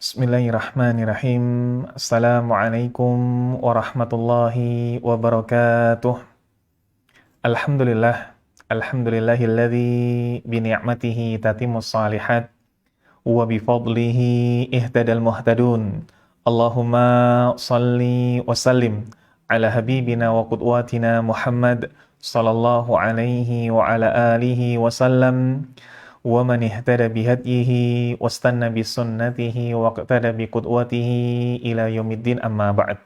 Bismillahirrahmanirrahim. Assalamualaikum warahmatullahi wabarakatuh. Alhamdulillah. Alhamdulillahilladzi bini'matihi tatimmus salihat wa bifadlihi ihtadal muhtadun. Allahumma salli wa sallim ala habibina wa qudwatina Muhammad sallallahu alaihi wa ala alihi wa sallam. وَمَنِ اهْتَدَى بِهَدْيِهِ وَاسْتَنَّى بِسُنَّتِهِ وَاقْتَدَى بِقُدْوَتِهِ إِلَى يَوْمِ الدِّينِ أَمَّا بَعْدُ.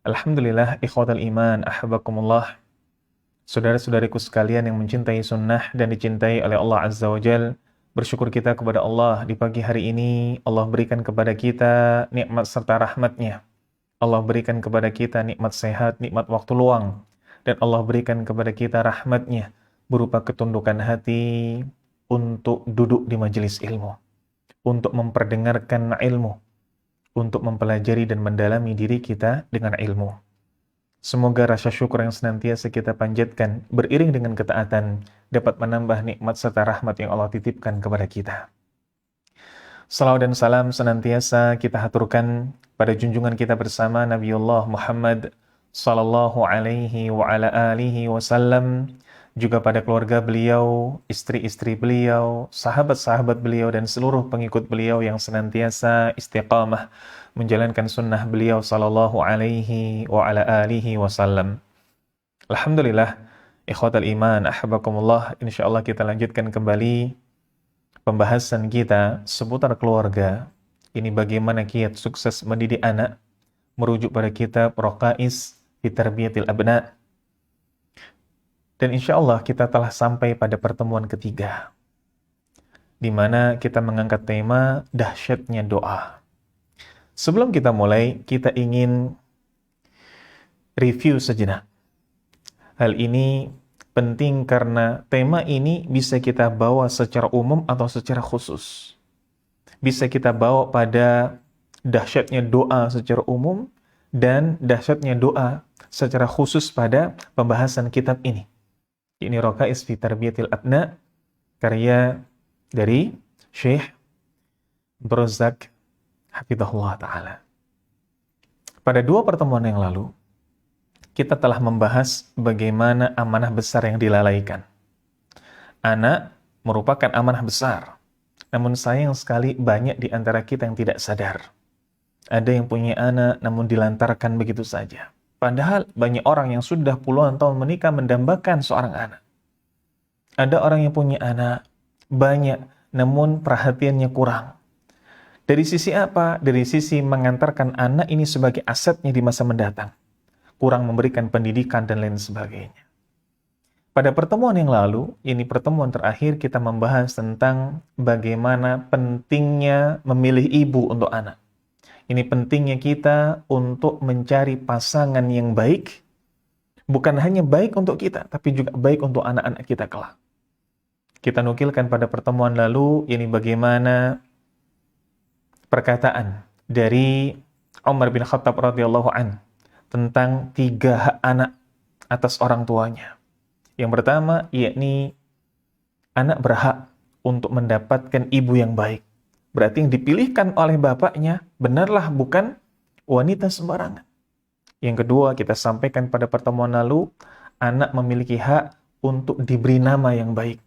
Alhamdulillah, ikhwatal iman, ahbakumullah. Saudara-saudariku sekalian yang mencintai sunnah dan dicintai oleh Allah Azza wa Jal, bersyukur kita kepada Allah di pagi hari ini. Allah berikan kepada kita nikmat serta rahmatnya. Allah berikan kepada kita nikmat sehat, nikmat waktu luang. Dan Allah berikan kepada kita rahmatnya berupa ketundukan hati untuk duduk di majelis ilmu, untuk memperdengarkan ilmu, untuk mempelajari dan mendalami diri kita dengan ilmu. Semoga rasa syukur yang senantiasa kita panjatkan beriring dengan ketaatan dapat menambah nikmat serta rahmat yang Allah titipkan kepada kita. Salawat dan salam senantiasa kita haturkan pada junjungan kita bersama Nabiullah Muhammad sallallahu alaihi wa ala alihi wasallam, juga pada keluarga beliau, istri-istri beliau, sahabat-sahabat beliau, dan seluruh pengikut beliau yang senantiasa istiqamah menjalankan sunnah beliau sallallahu alaihi wa ala alihi wasallam. Alhamdulillah, ikhwatal iman, ahbakumullah, insyaallah kita lanjutkan kembali pembahasan kita seputar keluarga. Ini bagaimana kiat sukses mendidik anak, merujuk pada kitab Raqais fi Tarbiyatil Abna. Dan insya Allah kita telah sampai pada pertemuan ketiga, di mana kita mengangkat tema dahsyatnya doa. Sebelum kita mulai, kita ingin review sejenak. Hal ini penting karena tema ini bisa kita bawa secara umum atau secara khusus. Bisa kita bawa pada dahsyatnya doa secara umum dan dahsyatnya doa secara khusus pada pembahasan kitab ini. Ini Raqais fi Tarbiyatil Abna, karya dari Syekh Abdurrazzaq hafizahullah ta'ala. Pada dua pertemuan yang lalu, kita telah membahas bagaimana amanah besar yang dilalaikan. Anak merupakan amanah besar, namun sayang sekali banyak di antara kita yang tidak sadar. Ada yang punya anak namun dilantarkan begitu saja. Padahal banyak orang yang sudah puluhan tahun menikah mendambakan seorang anak. Ada orang yang punya anak banyak, namun perhatiannya kurang. Dari sisi apa? Dari sisi mengantarkan anak ini sebagai asetnya di masa mendatang. Kurang memberikan pendidikan dan lain sebagainya. Pada pertemuan yang lalu, ini pertemuan terakhir, kita membahas tentang bagaimana pentingnya memilih ibu untuk anak. Ini pentingnya kita untuk mencari pasangan yang baik, bukan hanya baik untuk kita, tapi juga baik untuk anak-anak kita kelak. Kita nukilkan pada pertemuan lalu, ini bagaimana perkataan dari Umar bin Khattab radhiyallahu an tentang 3 hak anak atas orang tuanya. Yang pertama, yakni anak berhak untuk mendapatkan ibu yang baik. Berarti yang dipilihkan oleh bapaknya benarlah bukan wanita sembarangan. Yang kedua, kita sampaikan pada pertemuan lalu, anak memiliki hak untuk diberi nama yang baik.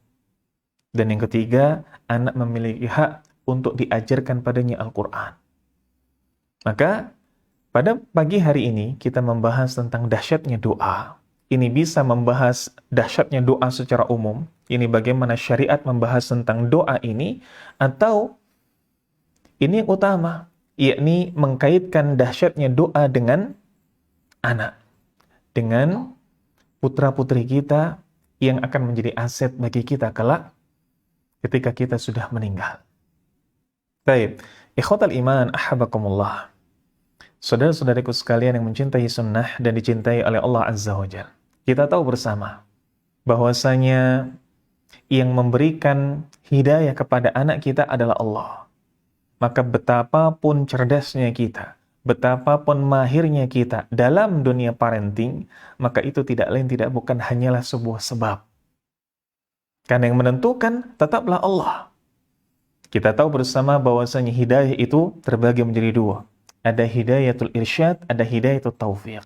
Dan yang ketiga, anak memiliki hak untuk diajarkan padanya Al-Quran. Maka, pada pagi hari ini kita membahas tentang dahsyatnya doa. Ini bisa membahas dahsyatnya doa secara umum. Ini bagaimana syariat membahas tentang doa ini, atau ini yang utama, yakni mengkaitkan dahsyatnya doa dengan anak, dengan putra-putri kita yang akan menjadi aset bagi kita kelak ketika kita sudah meninggal. Baik, ikhwatal iman, ahbakumullah. Saudara-saudariku sekalian yang mencintai sunnah dan dicintai oleh Allah Azza wa Jalla. Kita tahu bersama bahwasanya yang memberikan hidayah kepada anak kita adalah Allah. Maka betapapun cerdasnya kita, betapapun mahirnya kita dalam dunia parenting, maka itu tidak lain tidak bukan hanyalah sebuah sebab. Karena yang menentukan tetaplah Allah. Kita tahu bersama bahwasanya hidayah itu terbagi menjadi dua. Ada hidayatul irsyad, ada hidayatul taufiq.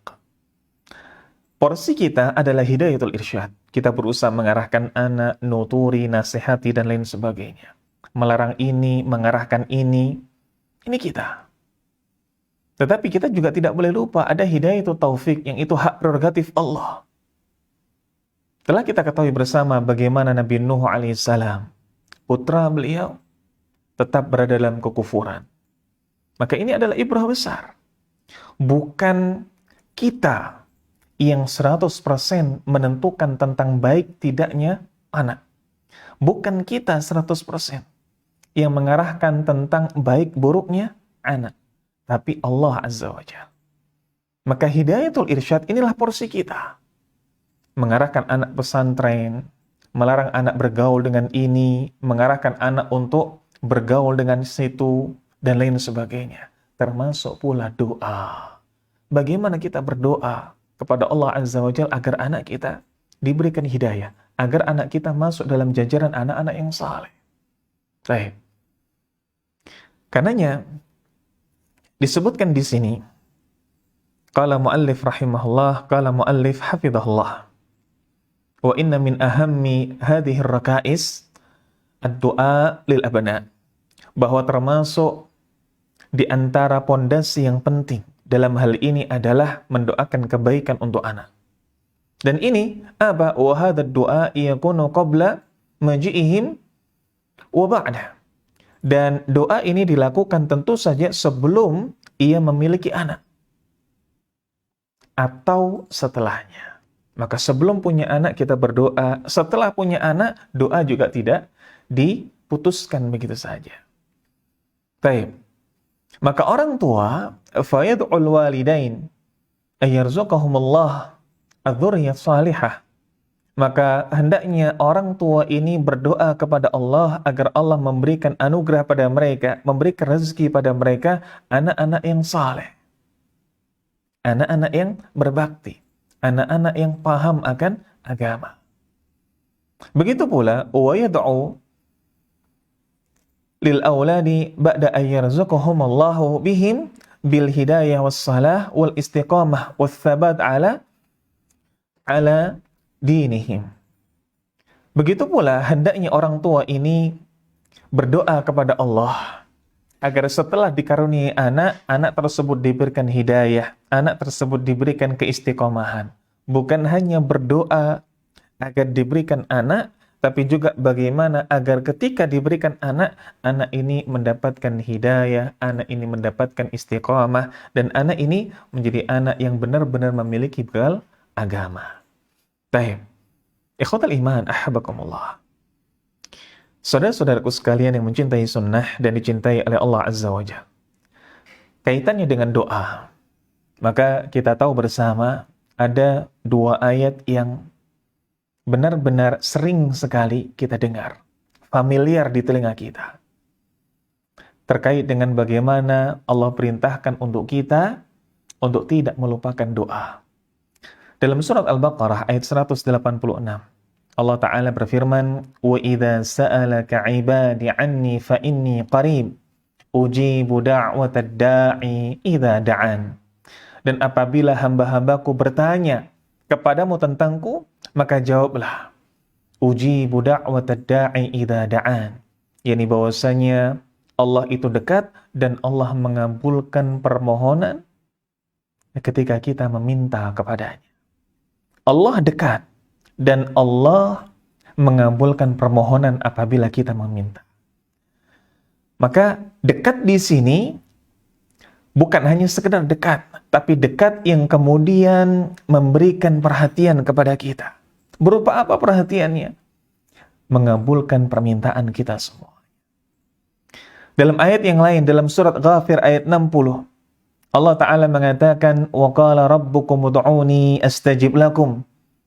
Porsi kita adalah hidayatul irsyad. Kita berusaha mengarahkan anak, nuturi, nasihati, dan lain sebagainya. Melarang ini, mengarahkan ini kita. Tetapi kita juga tidak boleh lupa ada hidayatul taufiq, yang itu hak prerogatif Allah. Telah kita ketahui bersama bagaimana Nabi Nuh alaihissalam, putra beliau, tetap berada dalam kekufuran. Maka ini adalah ibrah besar. Bukan kita yang 100% menentukan tentang baik tidaknya anak. Bukan kita 100% yang mengarahkan tentang baik buruknya anak. Tapi Allah Azza wa Jalla. Maka hidayatul irsyad inilah porsi kita. Mengarahkan anak pesantren, melarang anak bergaul dengan ini, mengarahkan anak untuk bergaul dengan situ, dan lain sebagainya. Termasuk pula doa. Bagaimana kita berdoa kepada Allah Azza wa Jalla agar anak kita diberikan hidayah, agar anak kita masuk dalam jajaran anak-anak yang saleh. Baik. Karenanya disebutkan di sini, qala muallif rahimahullah, qala muallif hafizahullah, wa inna min ahammi hadhihi ar-raka'is ad-du'a lil abna, bahwa termasuk di antara pondasi yang penting dalam hal ini adalah mendoakan kebaikan untuk anak. Dan ini apa? Wa hadha ad-du'a yakunu qabla maji'ihim wa ba'da. Dan doa ini dilakukan tentu saja sebelum ia memiliki anak atau setelahnya. Maka sebelum punya anak kita berdoa, setelah punya anak doa juga tidak diputuskan begitu saja. Baik. Maka orang tua fayad'ul walidain ayyarzuqahumullah adzurriyyah salihah. Maka hendaknya orang tua ini berdoa kepada Allah agar Allah memberikan anugerah pada mereka, memberikan rezeki pada mereka anak-anak yang saleh. Anak-anak yang berbakti, anak-anak yang paham akan agama. Begitu pula wa yad'u lil auladi ba'da ayyarzuqahumullahu bihim bil hidayah was salah wal istiqamah was thabat ala dinihim. Begitu pula hendaknya orang tua ini berdoa kepada Allah agar setelah dikaruniai anak, anak tersebut diberikan hidayah, anak tersebut diberikan keistiqomahan. Bukan hanya berdoa agar diberikan anak, tapi juga bagaimana agar ketika diberikan anak, anak ini mendapatkan hidayah, anak ini mendapatkan istiqamah, dan anak ini menjadi anak yang benar-benar memiliki bekal agama. Baik. Ikhwatal iman, ahabakumullah. Saudara-saudaraku sekalian yang mencintai sunnah dan dicintai oleh Allah Azza wa Jalla. Kaitannya dengan doa. Maka kita tahu bersama ada dua ayat yang benar-benar sering sekali kita dengar, familiar di telinga kita, terkait dengan bagaimana Allah perintahkan untuk kita untuk tidak melupakan doa. Dalam surat Al-Baqarah ayat 186, Allah Ta'ala berfirman, wa idza sa'alaka 'ibadi 'anni fa inni qarib ujibu da'watad da'i idza da'an. Dan apabila hamba-hambaku bertanya kepadamu tentangku, maka jawablah, ujibu da'watad da'i idza da'an. Yani bahwasanya Allah itu dekat dan Allah mengabulkan permohonan ketika kita meminta kepadanya. Allah dekat dan Allah mengabulkan permohonan apabila kita meminta. Maka dekat di sini bukan hanya sekedar dekat, tapi dekat yang kemudian memberikan perhatian kepada kita. Berupa apa perhatiannya? Mengabulkan permintaan kita semua. Dalam ayat yang lain, dalam surat Ghafir ayat 60, Allah Ta'ala mengatakan, وَقَالَ رَبُّكُمُ دُعُونِي أَسْتَجِبْ لَكُمْ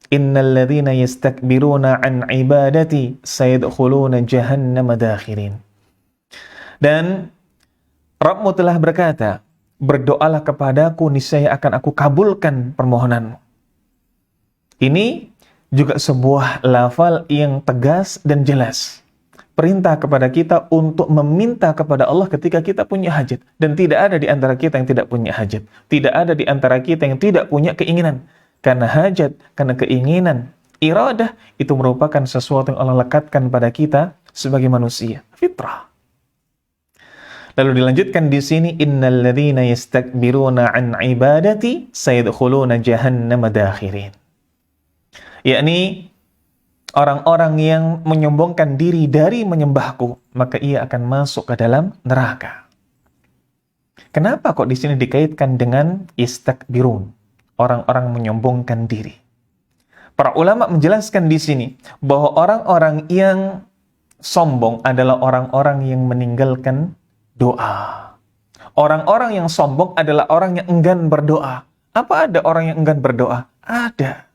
إِنَّ الَّذِينَ يَسْتَكْبِرُونَ عَنْ عِبَادَتِي سَيَدْخُلُونَ جَهَنَّمَ دَاخِرِينَ. Dan Rabbmu telah berkata, berdoalah kepadaku, niscaya akan aku kabulkan permohonanmu. Ini juga sebuah lafal yang tegas dan jelas. perintah kepada kita untuk meminta kepada Allah ketika kita punya hajat. Dan tidak ada di antara kita yang tidak punya hajat. Tidak ada di antara kita yang tidak punya keinginan. Karena hajat, karena keinginan, iradah, itu merupakan sesuatu yang Allah lekatkan pada kita sebagai manusia. Fitrah. Lalu dilanjutkan di sini, innal ladzina yastakbiruna an ibadati sayadkhuluna jahannama dakhirin. Yakni orang-orang yang menyombongkan diri dari menyembahku, maka ia akan masuk ke dalam neraka. Kenapa kok di sini dikaitkan dengan istakbirun? Orang-orang menyombongkan diri. Para ulama menjelaskan di sini bahwa orang-orang yang sombong adalah orang-orang yang meninggalkan doa. Orang-orang yang sombong adalah orang yang enggan berdoa. Apa ada orang yang enggan berdoa? Ada.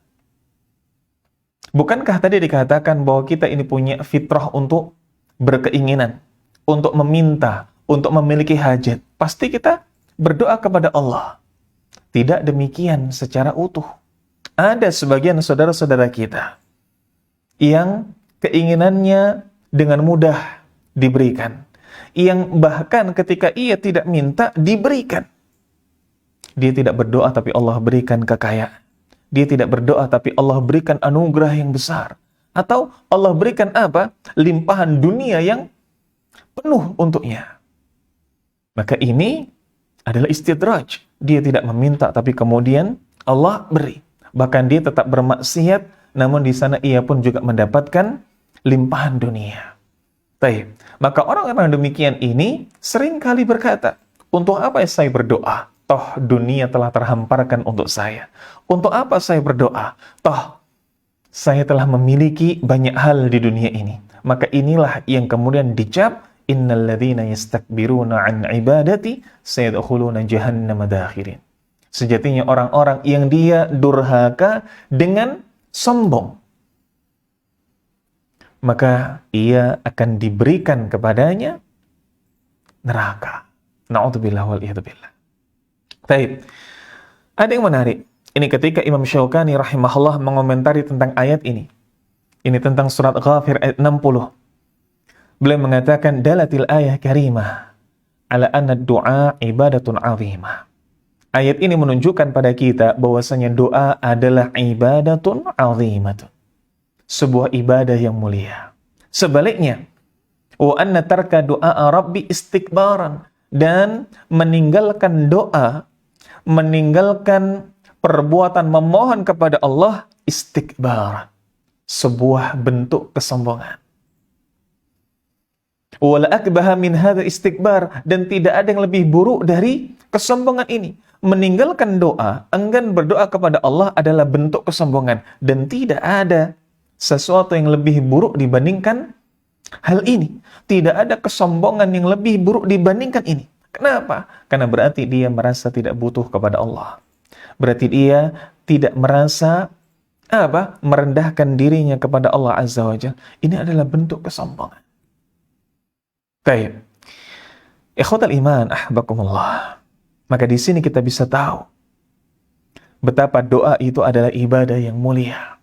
Bukankah tadi dikatakan bahwa kita ini punya fitrah untuk berkeinginan, untuk meminta, untuk memiliki hajat? Pasti kita berdoa kepada Allah. Tidak demikian secara utuh. Ada sebagian saudara-saudara kita yang keinginannya dengan mudah diberikan. Yang bahkan ketika ia tidak minta, diberikan. Dia tidak berdoa tapi Allah berikan kekayaan. Dia tidak berdoa tapi Allah berikan anugerah yang besar. Atau Allah berikan apa? Limpahan dunia yang penuh untuknya. Maka ini adalah istidraj. Dia tidak meminta tapi kemudian Allah beri. Bahkan dia tetap bermaksiat, namun di sana ia pun juga mendapatkan limpahan dunia. Baik. Maka orang-orang demikian ini sering kali berkata, untuk apa saya berdoa? Toh dunia telah terhamparkan untuk saya. Untuk apa saya berdoa? Toh saya telah memiliki banyak hal di dunia ini. Maka inilah yang kemudian dicap, innal ladzina yastakbiruna an ibadati sayadkhuluna jahannama dakhirin. Sejatinya orang-orang yang dia durhaka dengan sombong, maka ia akan diberikan kepadanya neraka. Na'udzubillah wal iyadzubillah. Baik. Ada yang menarik. Ini ketika Imam Syaukani rahimahullah mengomentari tentang ayat ini. Ini tentang surat Ghafir ayat 60. Beliau mengatakan, dalatil ayah karimah ala anna du'a ibadatun azimah. Ayat ini menunjukkan pada kita bahwasanya doa adalah ibadatun azimatun. Sebuah ibadah yang mulia. Sebaliknya, wa anna tarka du'a rabbi istikbaran, dan meninggalkan doa, meninggalkan perbuatan memohon kepada Allah istikbaran, sebuah bentuk kesombongan. Wala akbaha min hadza istikbar, dan tidak ada yang lebih buruk dari kesombongan ini. Meninggalkan doa, enggan berdoa kepada Allah adalah bentuk kesombongan, dan tidak ada sesuatu yang lebih buruk dibandingkan hal ini. Tidak ada kesombongan yang lebih buruk dibandingkan ini. Kenapa? Karena berarti dia merasa tidak butuh kepada Allah. Berarti dia tidak merasa merendahkan dirinya kepada Allah Azza wa Jalla. Ini adalah bentuk kesombongan. Baik. Ikhwatal iman, ahbakumullah. Maka di sini kita bisa tahu betapa doa itu adalah ibadah yang mulia.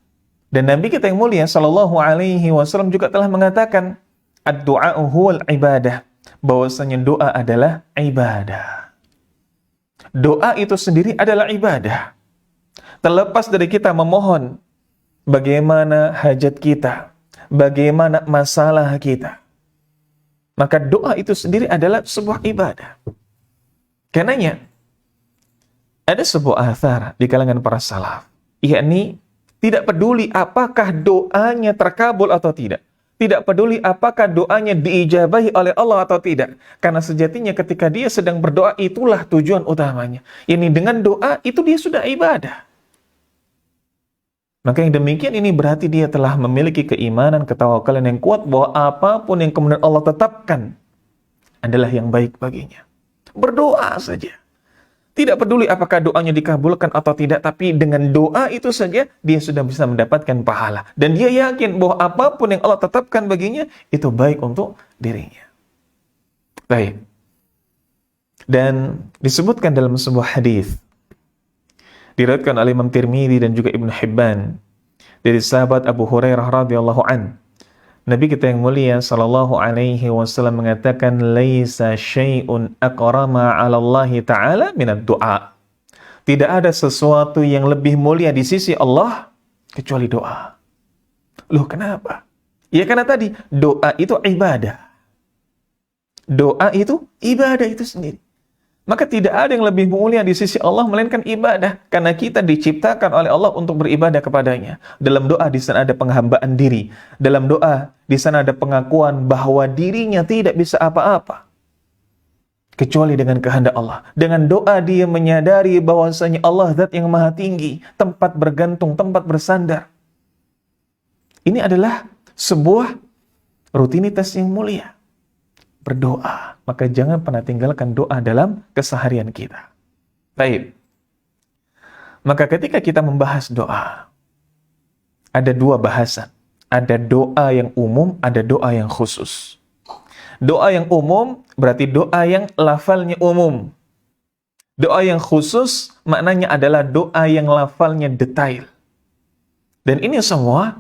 Dan Nabi kita yang mulia sallallahu alaihi wasallam juga telah mengatakan, ad-du'a'u huwal ibadah, bahwasanya doa adalah ibadah. Doa itu sendiri adalah ibadah. Terlepas dari kita memohon bagaimana hajat kita, bagaimana masalah kita, maka doa itu sendiri adalah sebuah ibadah. Karenanya ada sebuah athar di kalangan para salaf, yakni tidak peduli apakah doanya terkabul atau tidak. Tidak peduli apakah doanya diijabahi oleh Allah atau tidak. Karena sejatinya ketika dia sedang berdoa, itulah tujuan utamanya. Ini dengan doa, itu dia sudah ibadah. Maka yang demikian ini berarti dia telah memiliki keimanan, ketawakalan yang kuat bahwa apapun yang kemudian Allah tetapkan adalah yang baik baginya. Berdoa saja. Tidak peduli apakah doanya dikabulkan atau tidak, tapi dengan doa itu saja dia sudah bisa mendapatkan pahala. Dan dia yakin bahwa apapun yang Allah tetapkan baginya, itu baik untuk dirinya. Baik. Dan disebutkan dalam sebuah hadis, diriwayatkan oleh Imam Tirmidzi dan juga Ibnu Hibban, dari sahabat Abu Hurairah radhiyallahu an, Nabi kita yang mulia sallallahu alaihi wasallam mengatakan laisa syai'un aqrama 'ala Allah taala minad du'a. Tidak ada sesuatu yang lebih mulia di sisi Allah kecuali doa. Loh, kenapa? Ya karena tadi doa itu ibadah. Doa itu ibadah itu sendiri. Maka tidak ada yang lebih mulia di sisi Allah melainkan ibadah, karena kita diciptakan oleh Allah untuk beribadah kepadanya. Dalam doa di sana ada penghambaan diri. Dalam doa di sana ada pengakuan bahwa dirinya tidak bisa apa-apa kecuali dengan kehendak Allah. Dengan doa dia menyadari bahwasanya Allah zat yang maha tinggi, tempat bergantung, tempat bersandar. Ini adalah sebuah rutinitas yang mulia. Berdoa. Maka jangan pernah tinggalkan doa dalam keseharian kita. Baik. Maka ketika kita membahas doa, ada dua bahasan. Ada doa yang umum, ada doa yang khusus. Doa yang umum berarti doa yang lafalnya umum. Doa yang khusus maknanya adalah doa yang lafalnya detail. Dan ini semua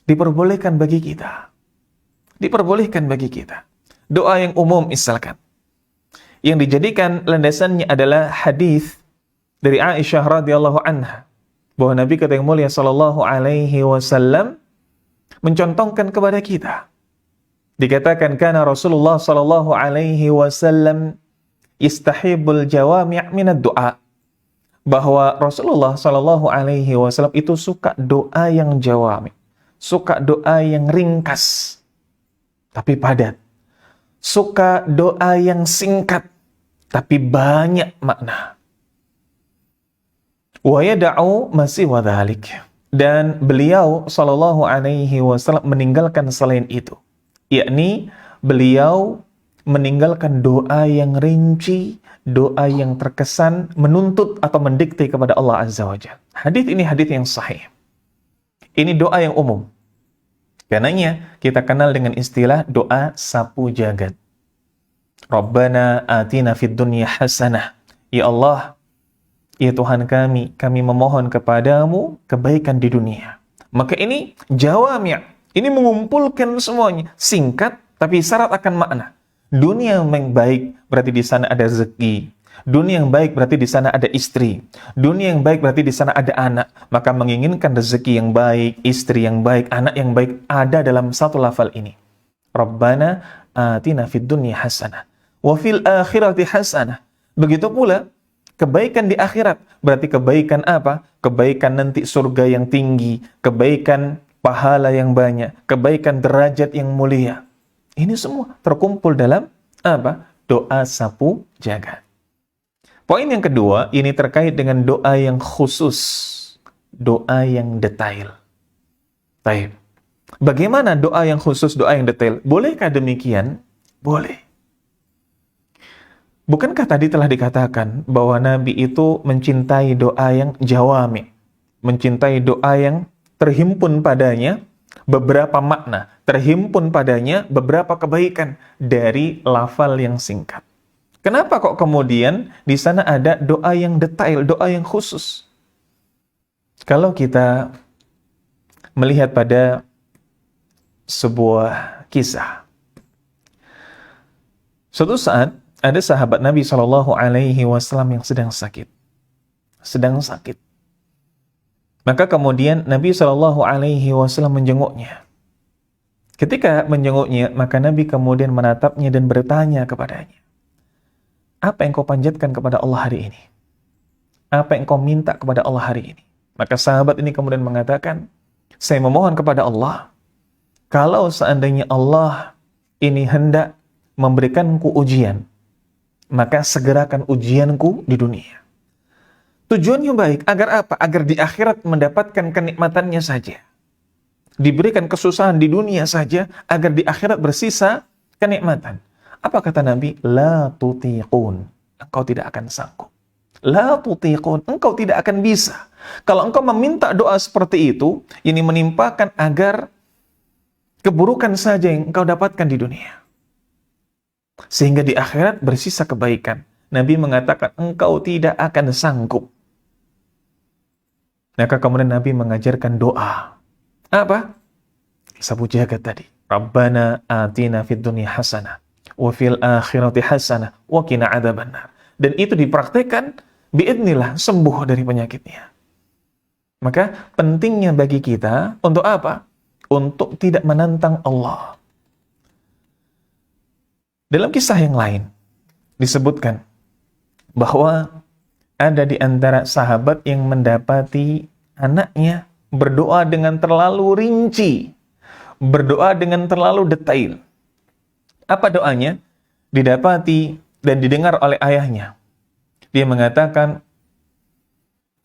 diperbolehkan bagi kita. Diperbolehkan bagi kita. Doa yang umum misalkan, yang dijadikan landasannya adalah hadis dari Aisyah radhiyallahu anha, bahwa Nabi kita yang mulia sallallahu alaihi wasallam mencontohkan kepada kita. Dikatakan kana Rasulullah sallallahu alaihi wasallam istahibul jawami' minad du'a, bahwa Rasulullah sallallahu alaihi wasallam itu suka doa yang jawami', suka doa yang ringkas tapi padat. Suka doa yang singkat, tapi banyak makna. Wa yada'u masih wadhalik. Dan beliau sallallahu alaihi wasallam meninggalkan selain itu. Yakni beliau meninggalkan doa yang rinci, doa yang terkesan, menuntut atau mendikte kepada Allah Azza wa Jalla. Hadis ini hadis yang sahih. Ini doa yang umum. Karenanya kita kenal dengan istilah doa sapu jagat. Rabbana atina fid dunya hasanah. Ya Allah, ya Tuhan kami memohon kepadamu kebaikan di dunia. Maka ini jawami', ini mengumpulkan semuanya, singkat tapi syarat akan makna. Dunia yang baik berarti di sana ada rezeki. Dunia yang baik berarti di sana ada istri. Dunia yang baik berarti di sana ada anak. Maka menginginkan rezeki yang baik, istri yang baik, anak yang baik ada dalam satu lafal ini. Rabbana atina fid dunya hasanah wa fil akhirati hasanah. Begitu pula kebaikan di akhirat berarti kebaikan apa? Kebaikan nanti surga yang tinggi, kebaikan pahala yang banyak, kebaikan derajat yang mulia. Ini semua terkumpul dalam apa? Doa sapu jagat. Poin yang kedua, ini terkait dengan doa yang khusus, doa yang detail. Baik. Bagaimana doa yang khusus, doa yang detail? Bolehkah demikian? Boleh. Bukankah tadi telah dikatakan bahwa Nabi itu mencintai doa yang jawami, mencintai doa yang terhimpun padanya beberapa makna, terhimpun padanya beberapa kebaikan dari lafal yang singkat. Kenapa kok kemudian di sana ada doa yang detail, doa yang khusus? Kalau kita melihat pada sebuah kisah. Suatu saat ada sahabat Nabi Shallallahu Alaihi Wasallam yang sedang sakit. Maka kemudian Nabi Shallallahu Alaihi Wasallam menjenguknya. Ketika menjenguknya, maka Nabi kemudian menatapnya dan bertanya kepadanya, apa yang kau panjatkan kepada Allah hari ini? Apa yang kau minta kepada Allah hari ini? Maka sahabat ini kemudian mengatakan, saya memohon kepada Allah, kalau seandainya Allah ini hendak memberikanku ujian, maka segerakan ujianku di dunia. Tujuannya baik, agar apa? Agar di akhirat mendapatkan kenikmatannya saja. Diberikan kesusahan di dunia saja, agar di akhirat bersisa kenikmatan. Apa kata Nabi? La tutiqun. Engkau tidak akan sanggup. La tutiqun. Engkau tidak akan bisa. Kalau engkau meminta doa seperti itu, ini menimpakan agar keburukan saja yang engkau dapatkan di dunia. Sehingga di akhirat bersisa kebaikan. Nabi mengatakan, engkau tidak akan sanggup. Maka kemudian Nabi mengajarkan doa. Apa? Sapu jagat tadi. Rabbana atina fid dunya hasanah wa fil akhirati hasanah wa qina adzabannar. Dan itu dipraktekkan biidznillah sembuh dari penyakitnya. Maka pentingnya bagi kita untuk apa? Untuk tidak menantang Allah. Dalam kisah yang lain disebutkan bahwa ada di antara sahabat yang mendapati anaknya berdoa dengan terlalu rinci, berdoa dengan terlalu detail. Apa doanya? Didapati dan didengar oleh ayahnya. Dia mengatakan,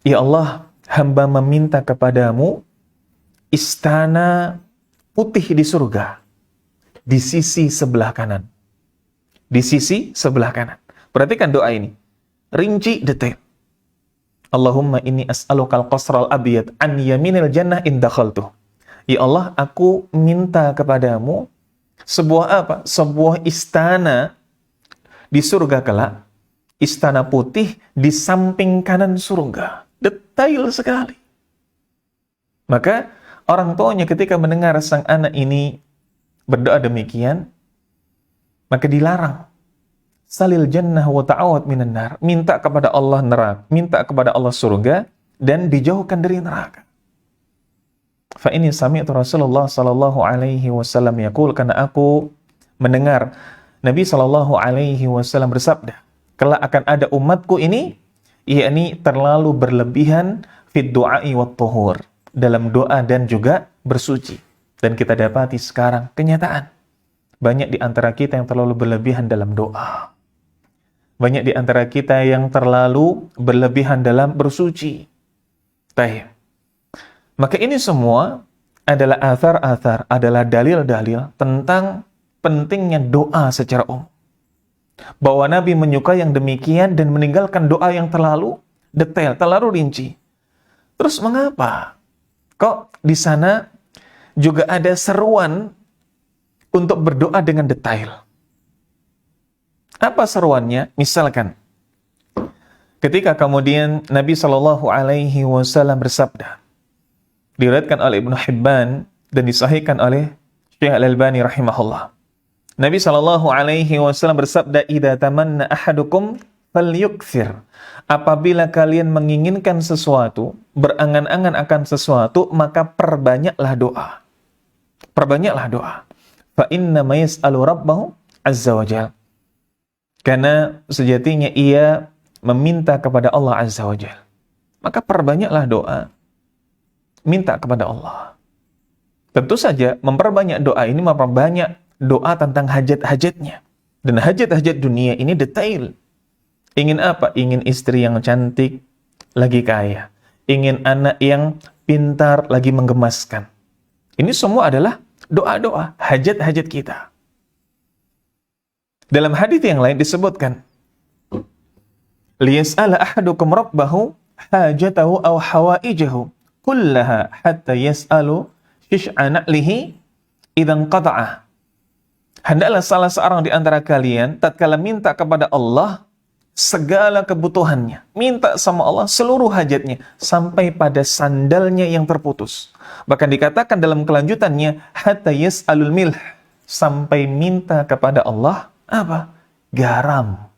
"Ya Allah, hamba meminta kepadamu istana putih di surga di sisi sebelah kanan." Di sisi sebelah kanan. Perhatikan doa ini. Rinci, detail. Allahumma inni as'alukal qasral abiyad an yaminil jannah in dakhaltuh. Ya Allah, aku minta kepadamu sebuah apa? Sebuah istana di surga kelak, istana putih di samping kanan surga. Detail sekali. Maka orang tuanya ketika mendengar sang anak ini berdoa demikian, maka dilarang. Salil jannah wa ta'awad minan nar. Minta kepada Allah neraka, minta kepada Allah surga, dan dijauhkan dari neraka. Fa ini sami'tu Rasulullah sallallahu alaihi wasallam yaqul, karena aku mendengar Nabi sallallahu alaihi wasallam bersabda, kelak akan ada umatku ini, yakni terlalu berlebihan fid du'ai wat tuhur, dalam doa dan juga bersuci. Dan kita dapati sekarang kenyataan. Banyak di antara kita yang terlalu berlebihan dalam doa. Banyak di antara kita yang terlalu berlebihan dalam bersuci. Baik. Maka ini semua adalah athar-athar, adalah dalil-dalil tentang pentingnya doa secara umum. Bahwa Nabi menyukai yang demikian dan meninggalkan doa yang terlalu detail, terlalu rinci. Terus mengapa? Kok di sana juga ada seruan untuk berdoa dengan detail? Apa seruannya? Misalkan, ketika kemudian Nabi Shallallahu Alaihi Wasallam bersabda, diriwayatkan oleh Ibnu Hibban dan disahihkan oleh Syekh Al-Albani rahimahullah. Nabi Shallallahu Alaihi Wasallam bersabda, "Idza tamanna ahadukum falyukthir." Apabila kalian menginginkan sesuatu, berangan-angan akan sesuatu, maka perbanyaklah doa. Perbanyaklah doa. Fa inna ma yas'alu rabbahu azza wa jalla. Karena sejatinya ia meminta kepada Allah azza wa jalla. Maka perbanyaklah doa. Minta kepada Allah. Tentu saja memperbanyak doa ini memperbanyak doa tentang hajat-hajatnya. Dan hajat-hajat dunia ini detail. Ingin apa? Ingin istri yang cantik, lagi kaya. Ingin anak yang pintar, lagi menggemaskan. Ini semua adalah doa-doa, hajat-hajat kita. Dalam hadis yang lain disebutkan, liyas'ala ahadukum rabbahu hajatahu aw hawaijahu kullaha hatta yas'alu shish'a na'lihi idzan qata'ah. Hendaklah salah seorang di antara kalian tatkala minta kepada Allah segala kebutuhannya, minta sama Allah seluruh hajatnya sampai pada sandalnya yang terputus. Bahkan dikatakan dalam kelanjutannya hatta yas'alul milh, sampai minta kepada Allah apa? Garam.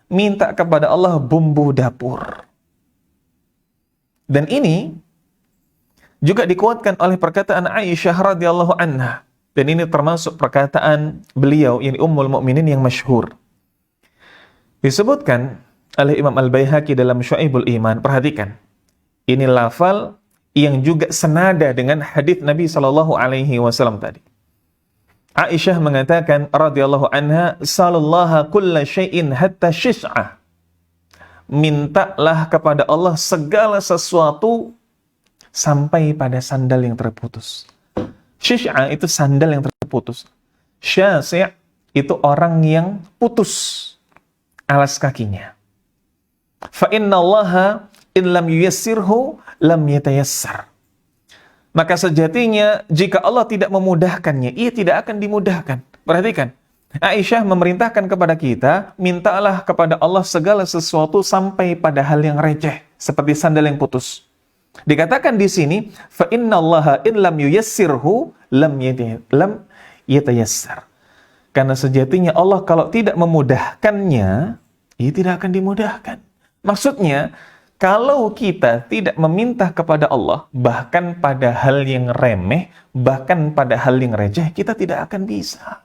Minta kepada Allah bumbu dapur. Dan ini juga dikuatkan oleh perkataan Aisyah radhiyallahu anha. Dan ini termasuk perkataan beliau, yang Ummul Mukminin yang masyhur. Disebutkan oleh Imam Al-Baihaqi dalam Syu'aibul Iman. Perhatikan. Ini lafal yang juga senada dengan hadis Nabi SAW tadi. Aisyah mengatakan radhiyallahu anha, "Sallallahu kulla syai'in hatta syis'ah." Mintalah kepada Allah segala sesuatu sampai pada sandal yang terputus. Syis'ah itu sandal yang terputus. Syasi' itu orang yang putus alas kakinya. Fa innallaha in lam yuyassirhu lam yatayassar. Maka sejatinya jika Allah tidak memudahkannya, ia tidak akan dimudahkan. Perhatikan, Aisyah memerintahkan kepada kita, mintalah kepada Allah segala sesuatu sampai pada hal yang receh, seperti sandal yang putus. Dikatakan di sini, fa innallaha in lam yuyassirhu lam yatayassar. Karena sejatinya Allah kalau tidak memudahkannya, ia tidak akan dimudahkan. Maksudnya, kalau kita tidak meminta kepada Allah, bahkan pada hal yang remeh, bahkan pada hal yang receh, kita tidak akan bisa.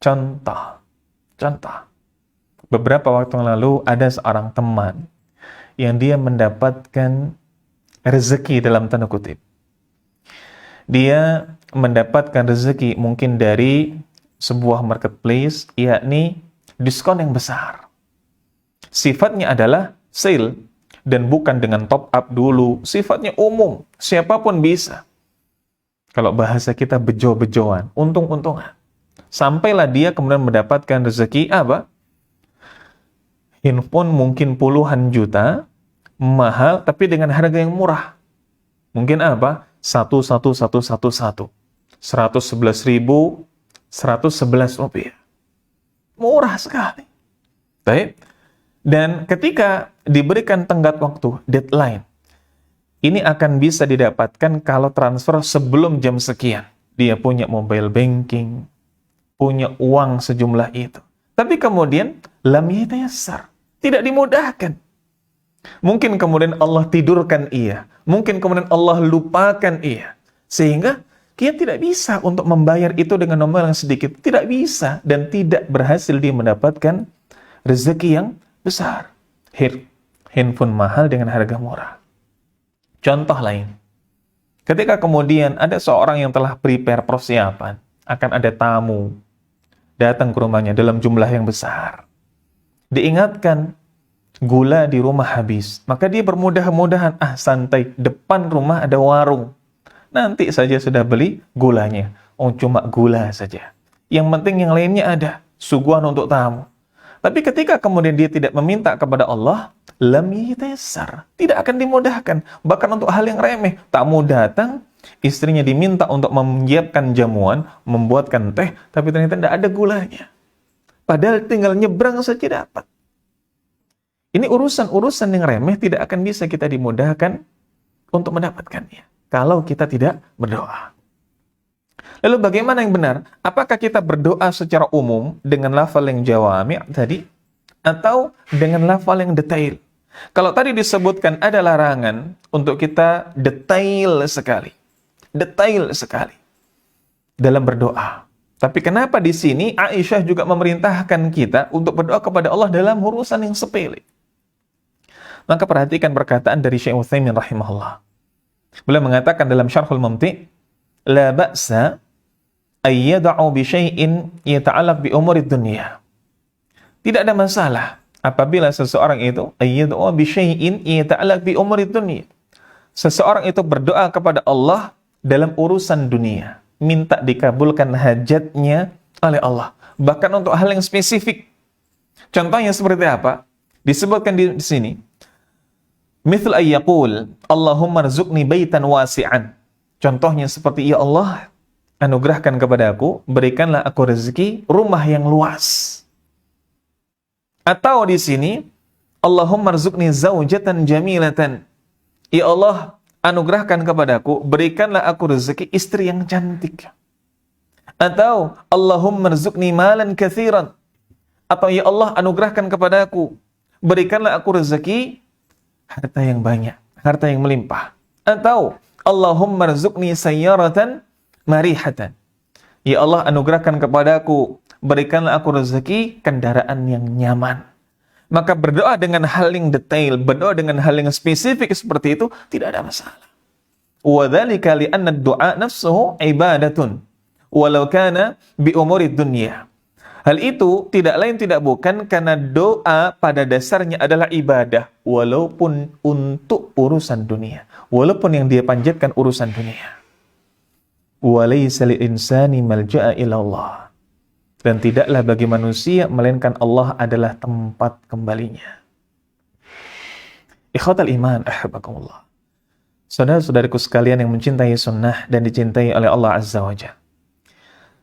Contoh. Beberapa waktu yang lalu ada seorang teman yang dia mendapatkan rezeki dalam tanda kutip. Dia mendapatkan rezeki mungkin dari sebuah marketplace, yakni diskon yang besar. Sifatnya adalah sale, dan bukan dengan top up dulu. Sifatnya umum, siapapun bisa. Kalau bahasa kita bejo-bejoan, untung-untungan. Sampailah dia kemudian mendapatkan rezeki apa? Handphone mungkin puluhan juta, mahal, tapi dengan harga yang murah. Mungkin apa? 11111. 111.111 rupiah. Murah sekali. Baik. Dan ketika diberikan tenggat waktu, deadline, ini akan bisa didapatkan kalau transfer sebelum jam sekian. Dia punya mobile banking, punya uang sejumlah itu. Tapi kemudian, lam yatayassar. Tidak dimudahkan. Mungkin kemudian Allah tidurkan ia. Mungkin kemudian Allah lupakan ia. Sehingga dia tidak bisa untuk membayar itu dengan nominal yang sedikit. Tidak bisa. Dan tidak berhasil dia mendapatkan rezeki yang besar. Handphone mahal dengan harga murah. Contoh lain. Ketika kemudian ada seorang yang telah prepare persiapan. Akan ada tamu datang ke rumahnya dalam jumlah yang besar. Diingatkan, gula di rumah habis. Maka dia bermudah-mudahan, santai, depan rumah ada warung. Nanti saja sudah beli gulanya. Cuma gula saja. Yang penting yang lainnya ada. Suguhan untuk tamu. Tapi ketika kemudian dia tidak meminta kepada Allah, lam yatayassar. Tidak akan dimudahkan. Bahkan untuk hal yang remeh. Tamu datang, istrinya diminta untuk menyiapkan jamuan, membuatkan teh, tapi ternyata tidak ada gulanya. Padahal tinggal nyebrang saja dapat. Ini urusan-urusan yang remeh tidak akan bisa kita dimudahkan untuk mendapatkannya kalau kita tidak berdoa. Lalu bagaimana yang benar? Apakah kita berdoa secara umum dengan lafal yang jawami' tadi, atau dengan lafal yang detail? Kalau tadi disebutkan ada larangan untuk kita detail sekali dalam berdoa. Tapi kenapa di sini Aisyah juga memerintahkan kita untuk berdoa kepada Allah dalam urusan yang sepele? Maka perhatikan perkataan dari Syekh Utsaimin rahimahullah. Beliau mengatakan dalam Syarhul Mumti', la ba'sa ay yad'u bi syai'in yata'allaq bi umuri dunya. Tidak ada masalah apabila seseorang itu ay yad'u bi syai'in yata'allaq bi umuri dunya. Seseorang itu berdoa kepada Allah dalam urusan dunia, minta dikabulkan hajatnya oleh Allah, bahkan untuk hal yang spesifik. Contohnya seperti apa? Disebutkan di sini, mithl ayyaqul Allahumma rzuqni baitan wasi'an. Contohnya seperti, ya Allah, anugerahkan kepada aku, berikanlah aku rezeki rumah yang luas. Atau di sini, Allahumma rzuqni zaujatan jamilatan. Ya Allah, anugerahkan kepadaku, berikanlah aku rezeki istri yang cantik. Atau Allahumma rzuqni malan katsiran. Atau ya Allah, anugerahkan kepadaku, berikanlah aku rezeki harta yang banyak, harta yang melimpah. Atau Allahumma rzuqni sayyaratan marihatan. Ya Allah, anugerahkan kepadaku, berikanlah aku rezeki kendaraan yang nyaman. Maka berdoa dengan hal yang detail, berdoa dengan hal yang spesifik seperti itu, tidak ada masalah. Wa dzalika li anna ad-du'a nafsuhu ibadatun walau kana bi umuri dunya. Hal itu tidak lain tidak bukan karena doa pada dasarnya adalah ibadah, walaupun untuk urusan dunia, walaupun yang dia panjatkan urusan dunia. Walaysa lil insani malja'a ila Allah. Dan tidaklah bagi manusia melainkan Allah adalah tempat kembalinya. Ikhwatal iman, ahabakumullah. Saudara-saudariku sekalian yang mencintai sunnah dan dicintai oleh Allah Azza wa Jalla.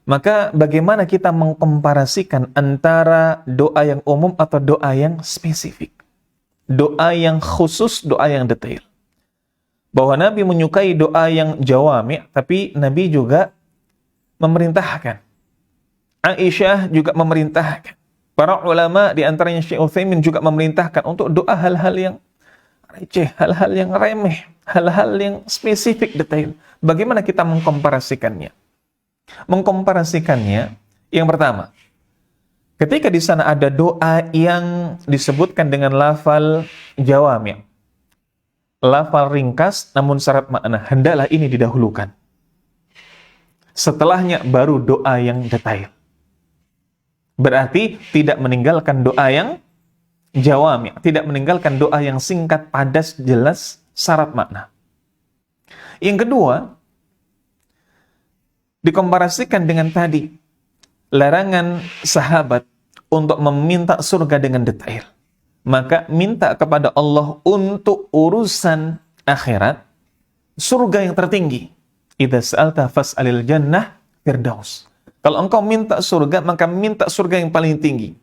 Maka bagaimana kita mengkomparasikan antara doa yang umum atau doa yang spesifik? Doa yang khusus, doa yang detail. bahwa Nabi menyukai doa yang jawami, tapi Nabi juga memerintahkan. Aisyah juga memerintahkan. Para ulama di antaranya Syekh Utsaimin juga memerintahkan untuk doa hal-hal yang receh, hal-hal yang remeh, hal-hal yang spesifik detail. Bagaimana kita mengkomparasikannya? Mengkomparasikannya, yang pertama, ketika di sana ada doa yang disebutkan dengan lafal jawami', lafal ringkas namun syarat makna, hendaklah ini didahulukan. Setelahnya baru doa yang detail. Berarti tidak meninggalkan doa yang jawami', tidak meninggalkan doa yang singkat, padat, jelas, syarat makna. Yang kedua, dikomparasikan dengan tadi, larangan sahabat untuk meminta surga dengan detail. Maka minta kepada Allah untuk urusan akhirat, surga yang tertinggi. Idza sa'alta fas'alil jannah firdaus. Kalau engkau minta surga, maka minta surga yang paling tinggi.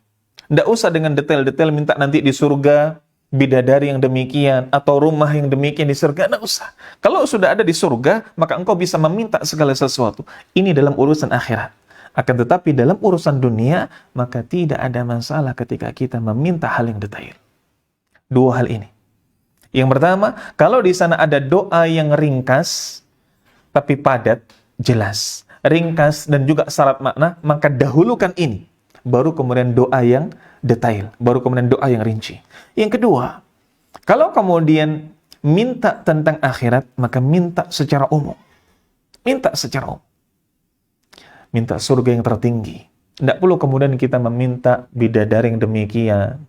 Tidak usah dengan detail-detail minta nanti di surga bidadari yang demikian atau rumah yang demikian di surga, tidak usah. Kalau sudah ada di surga, maka engkau bisa meminta segala sesuatu. Ini dalam urusan akhirat. Akan tetapi dalam urusan dunia, maka tidak ada masalah ketika kita meminta hal yang detail. Dua hal ini. Yang pertama, kalau di sana ada doa yang ringkas, tapi padat, jelas. Ringkas dan juga syarat makna, maka dahulukan ini. Baru kemudian doa yang detail. Baru kemudian doa yang rinci. Yang kedua, kalau kemudian minta tentang akhirat, maka minta secara umum. Minta secara umum. Minta surga yang tertinggi. Tidak perlu kemudian kita meminta bidadari yang demikian.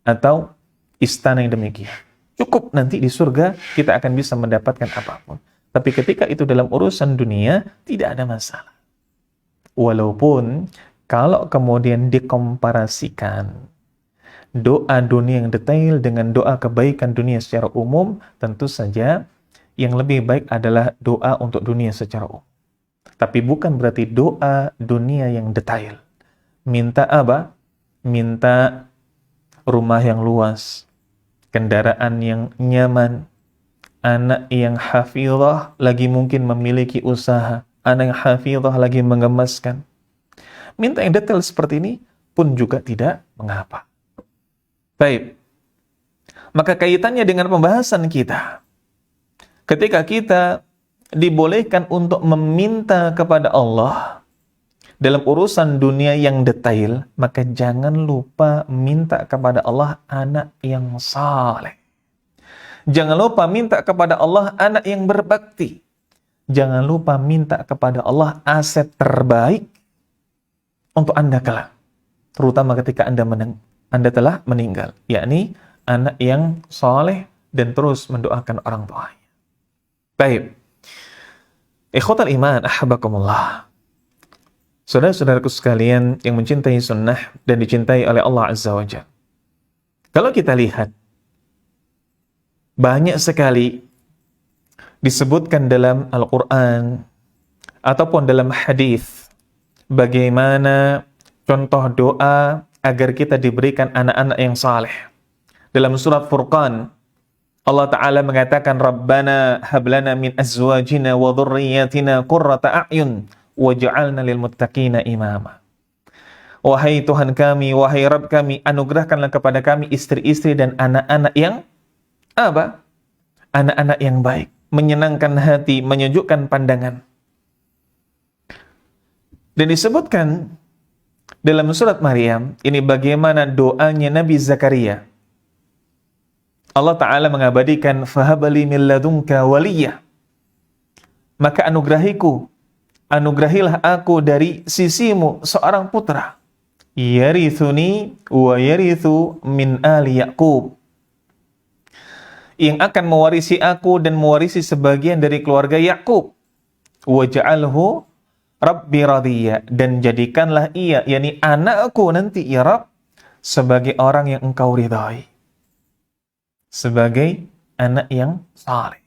Atau istana yang demikian. Cukup nanti di surga kita akan bisa mendapatkan apapun. Tapi ketika itu dalam urusan dunia, tidak ada masalah. Walaupun kalau kemudian dikomparasikan doa dunia yang detail dengan doa kebaikan dunia secara umum, tentu saja yang lebih baik adalah doa untuk dunia secara umum. Tapi bukan berarti doa dunia yang detail. Minta apa? Minta rumah yang luas, kendaraan yang nyaman, anak yang hafizah lagi mungkin memiliki usaha, anak yang hafizah lagi mengemaskan. Minta yang detail seperti ini pun juga tidak mengapa. Baik. Maka kaitannya dengan pembahasan kita. Ketika kita dibolehkan untuk meminta kepada Allah dalam urusan dunia yang detail, maka jangan lupa minta kepada Allah anak yang saleh. Jangan lupa minta kepada Allah anak yang berbakti. Jangan lupa minta kepada Allah aset terbaik untuk Anda kelak. Terutama ketika Anda telah meninggal. Yakni anak yang saleh dan terus mendoakan orang tuanya. Baik. Ikhwatal iman, ahbakumullah. Saudara-saudaraku sekalian yang mencintai sunnah dan dicintai oleh Allah Azza wa Jalla. Kalau kita lihat, banyak sekali disebutkan dalam Al-Quran ataupun dalam hadis bagaimana contoh doa agar kita diberikan anak-anak yang saleh. Dalam surat Furqan, Allah Ta'ala mengatakan, Rabbana hablana min azwajina wa dhurriyyatina qurrata a'yun waj'alna lil muttaqina imama. Wahai Tuhan kami, wahai Rabb kami, anugerahkanlah kepada kami istri-istri dan anak-anak yang apa? Anak-anak yang baik, menyenangkan hati, menyejukkan pandangan. Dan disebutkan dalam surat Maryam, ini bagaimana doanya Nabi Zakaria. Allah Ta'ala mengabadikan, fahabali min ladunka waliyah. Maka anugerahilah aku dari sisimu seorang putra. Yarithuni wa yarithu min ali Ya'qub. Yang akan mewarisi aku dan mewarisi sebagian dari keluarga Yakub. Waj'alhu Rabbi radiyya, dan jadikanlah ia, yakni anakku nanti ya Rabb, sebagai orang yang engkau ridhai, sebagai anak yang saleh.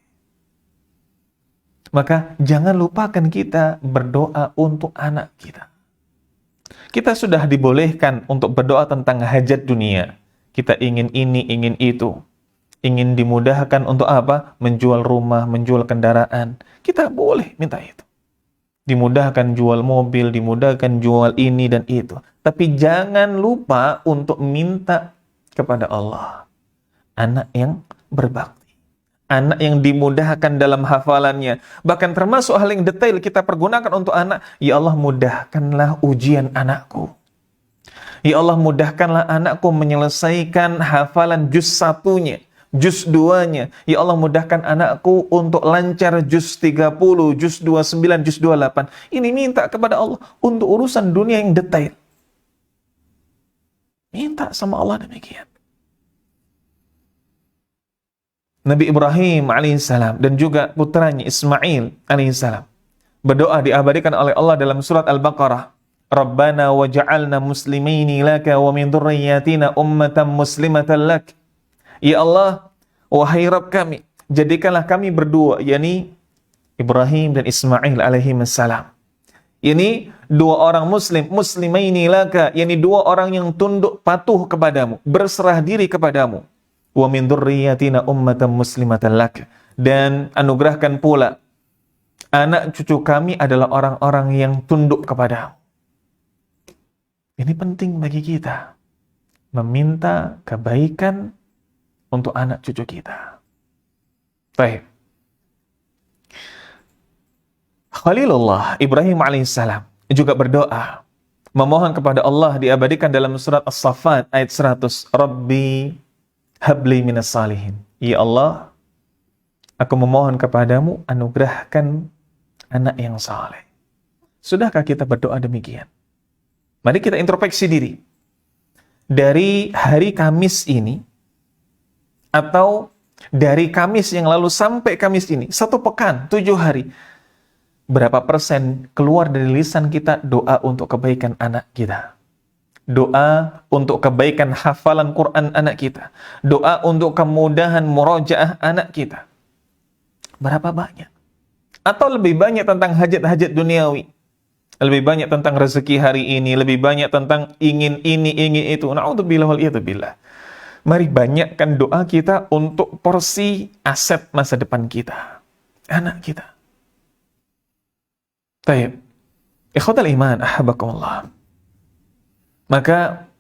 Maka jangan lupakan kita berdoa untuk anak kita. Kita sudah dibolehkan untuk berdoa tentang hajat dunia. Kita ingin ini, ingin itu. ingin dimudahkan untuk apa? Menjual rumah, menjual kendaraan. Kita boleh minta itu. Dimudahkan jual mobil, dimudahkan jual ini dan itu. Tapi jangan lupa untuk minta kepada Allah. Anak yang berbakti. Anak yang dimudahkan dalam hafalannya. Bahkan termasuk hal yang detail kita pergunakan untuk anak. Ya Allah, mudahkanlah ujian anakku. Ya Allah, mudahkanlah anakku menyelesaikan hafalan juz 1-nya, juz 2-nya. Ya Allah, mudahkan anakku untuk lancar juz 30, juz 29, juz 28. Ini minta kepada Allah untuk urusan dunia yang detail. Minta sama Allah demikian. Nabi Ibrahim alaihissalam dan juga putranya Ismail alaihissalam berdoa diabadikan oleh Allah dalam surat Al-Baqarah. Rabbana waj'alna muslimaini laka wa min dhurriyyatina ummatan muslimatan lak. Ya Allah, wahai Rabb kami, jadikanlah kami berdua, yakni Ibrahim dan Ismail alaihissalam. Ini dua orang muslim, muslimaini laka, yakni dua orang yang tunduk patuh kepadamu, berserah diri kepadamu. Wa min dzurriyyatina ummatan muslimatan lak, dan anugerahkan pula anak cucu kami adalah orang-orang yang tunduk kepadamu. Ini penting bagi kita meminta kebaikan untuk anak cucu kita. Baik. Khalilullah Ibrahim alaihissalam juga berdoa memohon kepada Allah diabadikan dalam surat As-Saffat ayat 100. Rabbi habli minas salihin. Ya Allah, aku memohon kepadamu anugerahkan anak yang saleh. Sudahkah kita berdoa demikian? Mari kita introspeksi diri. Dari hari Kamis ini, atau dari Kamis yang lalu sampai Kamis ini, 1 pekan, 7 hari, berapa persen keluar dari lisan kita doa untuk kebaikan anak kita? Doa untuk kebaikan hafalan Quran anak kita. Doa untuk kemudahan murojaah anak kita. Berapa banyak? Atau lebih banyak tentang hajat-hajat duniawi. Lebih banyak tentang rezeki hari ini. Lebih banyak tentang ingin ini, ingin itu. Na'udzubillah wal iyadzubillah. Mari banyakkan doa kita untuk porsi aset masa depan kita. Anak kita. Baik. Ikhwatal iman, ahabakumullah. Maka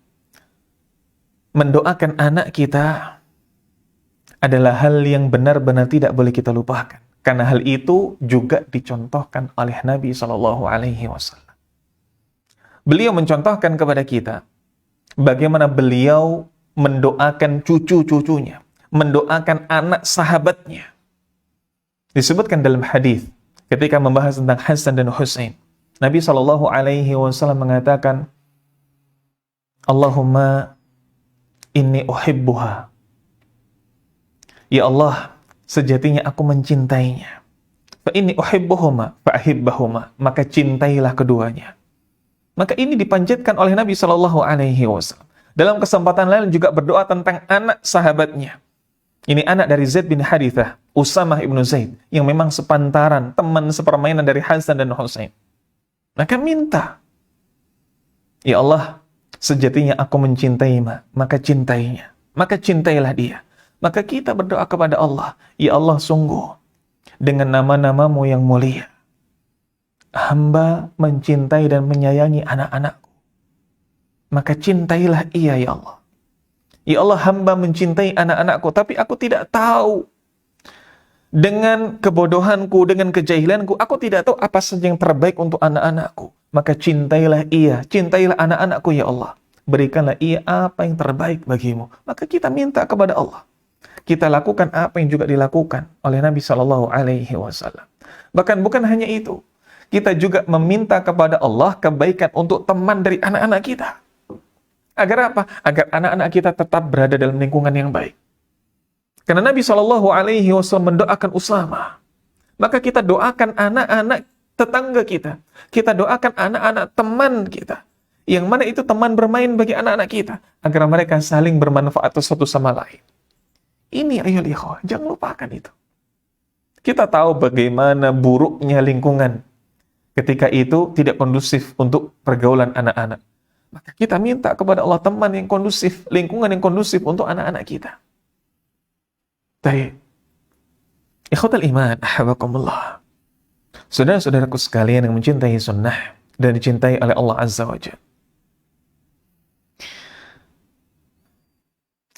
mendoakan anak kita adalah hal yang benar-benar tidak boleh kita lupakan. Karena hal itu juga dicontohkan oleh Nabi SAW. Beliau mencontohkan kepada kita bagaimana beliau mendoakan cucu-cucunya, mendoakan anak sahabatnya. Disebutkan dalam hadis ketika membahas tentang Hasan dan Husain, Nabi SAW mengatakan, Allahumma inni uhibbuha. Ya Allah, sejatinya aku mencintainya. Fa inni uhibbuhuma fa ahibbahuma. Maka cintailah keduanya. Maka ini dipanjatkan oleh Nabi SAW. Dalam kesempatan lain juga berdoa tentang anak sahabatnya. Ini anak dari Zaid bin Harithah, Usamah ibnu Zaid, yang memang sepantaran, teman sepermainan dari Hasan dan Husain. Maka minta, ya Allah, sejatinya aku mencintai maka cintainya. Maka cintailah dia. Maka kita berdoa kepada Allah, ya Allah, sungguh dengan nama-namamu yang mulia, hamba mencintai dan menyayangi anak-anakku. Maka cintailah ia, ya Allah. Ya Allah, hamba mencintai anak-anakku, tapi aku tidak tahu. Dengan kebodohanku, dengan kejahilanku, aku tidak tahu apa saja yang terbaik untuk anak-anakku. Maka cintailah ia, cintailah anak-anakku, ya Allah. Berikanlah ia apa yang terbaik bagimu. Maka kita minta kepada Allah. Kita lakukan apa yang juga dilakukan oleh Nabi SAW. Bahkan bukan hanya itu. Kita juga meminta kepada Allah kebaikan untuk teman dari anak-anak kita. Agar apa? Agar anak-anak kita tetap berada dalam lingkungan yang baik. Karena Nabi SAW mendoakan Usamah. Maka kita doakan anak-anak tetangga kita. Kita doakan anak-anak teman kita. Yang mana itu teman bermain bagi anak-anak kita. Agar mereka saling bermanfaat satu sama lain. Ini ayol ikhwah, jangan lupakan itu. Kita tahu bagaimana buruknya lingkungan. Ketika itu tidak kondusif untuk pergaulan anak-anak. Maka kita minta kepada Allah teman yang kondusif, lingkungan yang kondusif untuk anak-anak kita. Baik. Ikhwatal iman, ahabakumullah. Saudara-saudaraku sekalian yang mencintai sunnah dan dicintai oleh Allah Azza wa Jalla.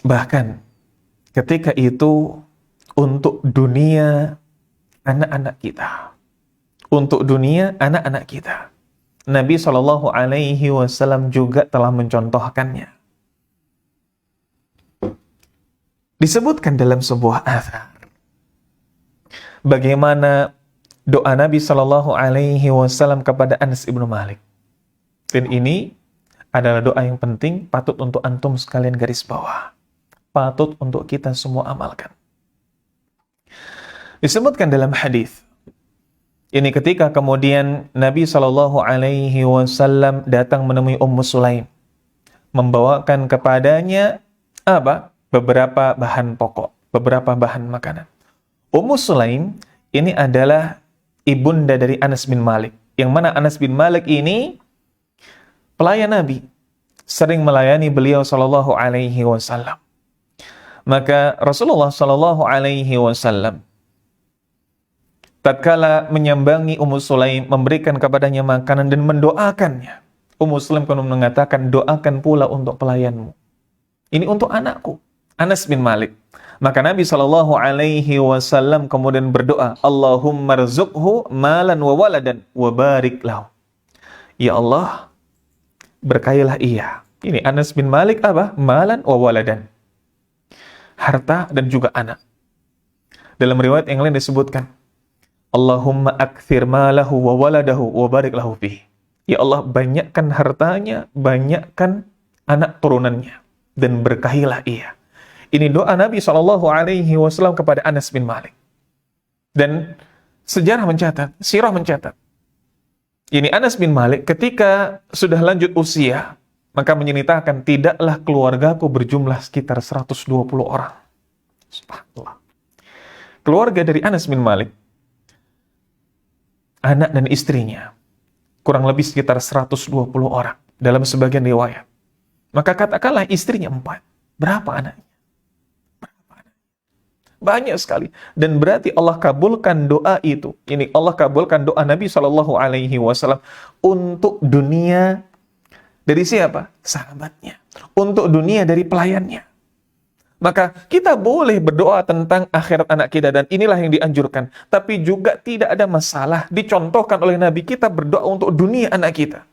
Bahkan ketika itu untuk dunia anak-anak kita. Untuk dunia anak-anak kita. Nabi SAW juga telah mencontohkannya. Disebutkan dalam sebuah athar bagaimana doa Nabi SAW kepada Anas ibnu Malik. Dan ini adalah doa yang penting, patut untuk antum sekalian garis bawah. Patut untuk kita semua amalkan. Disebutkan dalam hadis ini ketika kemudian Nabi SAW datang menemui Ummu Sulaim, membawakan kepadanya apa? Beberapa bahan pokok, beberapa bahan makanan. Ummu Sulaim ini adalah ibunda dari Anas bin Malik, yang mana Anas bin Malik ini pelayan Nabi, sering melayani beliau SAW. Maka Rasulullah SAW tatkala menyambangi Ummu Sulaim, memberikan kepadanya makanan dan mendoakannya. Ummu Sulaim kemudian mengatakan, doakan pula untuk pelayanmu. Ini untuk anakku, Anas bin Malik. Maka Nabi SAW kemudian berdoa, Allahumma rzuqhu malan wa waladan wa barik lahu. Ya Allah, berkahilah ia. Ini Anas bin Malik apa? Malan wa waladan. Harta dan juga anak. Dalam riwayat yang lain disebutkan, Allahumma akthir malahu wa waladahu wa barik lahu fihi. Ya Allah, banyakkan hartanya, banyakkan anak turunannya, dan berkahilah ia. Ini doa Nabi SAW kepada Anas bin Malik. Dan sejarah mencatat, sirah mencatat, ini Anas bin Malik ketika sudah lanjut usia, maka menceritakan, tidaklah keluargaku berjumlah sekitar 120 orang. Subhanallah. Keluarga dari Anas bin Malik, anak dan istrinya, kurang lebih sekitar 120 orang dalam sebagian riwayat. Maka katakanlah istrinya 4. Berapa anaknya? Banyak sekali. Dan berarti Allah kabulkan doa itu. Ini Allah kabulkan doa Nabi SAW untuk dunia dari siapa? Sahabatnya. Untuk dunia dari pelayannya. Maka kita boleh berdoa tentang akhirat anak kita, dan inilah yang dianjurkan. Tapi juga tidak ada masalah dicontohkan oleh Nabi kita berdoa untuk dunia anak kita.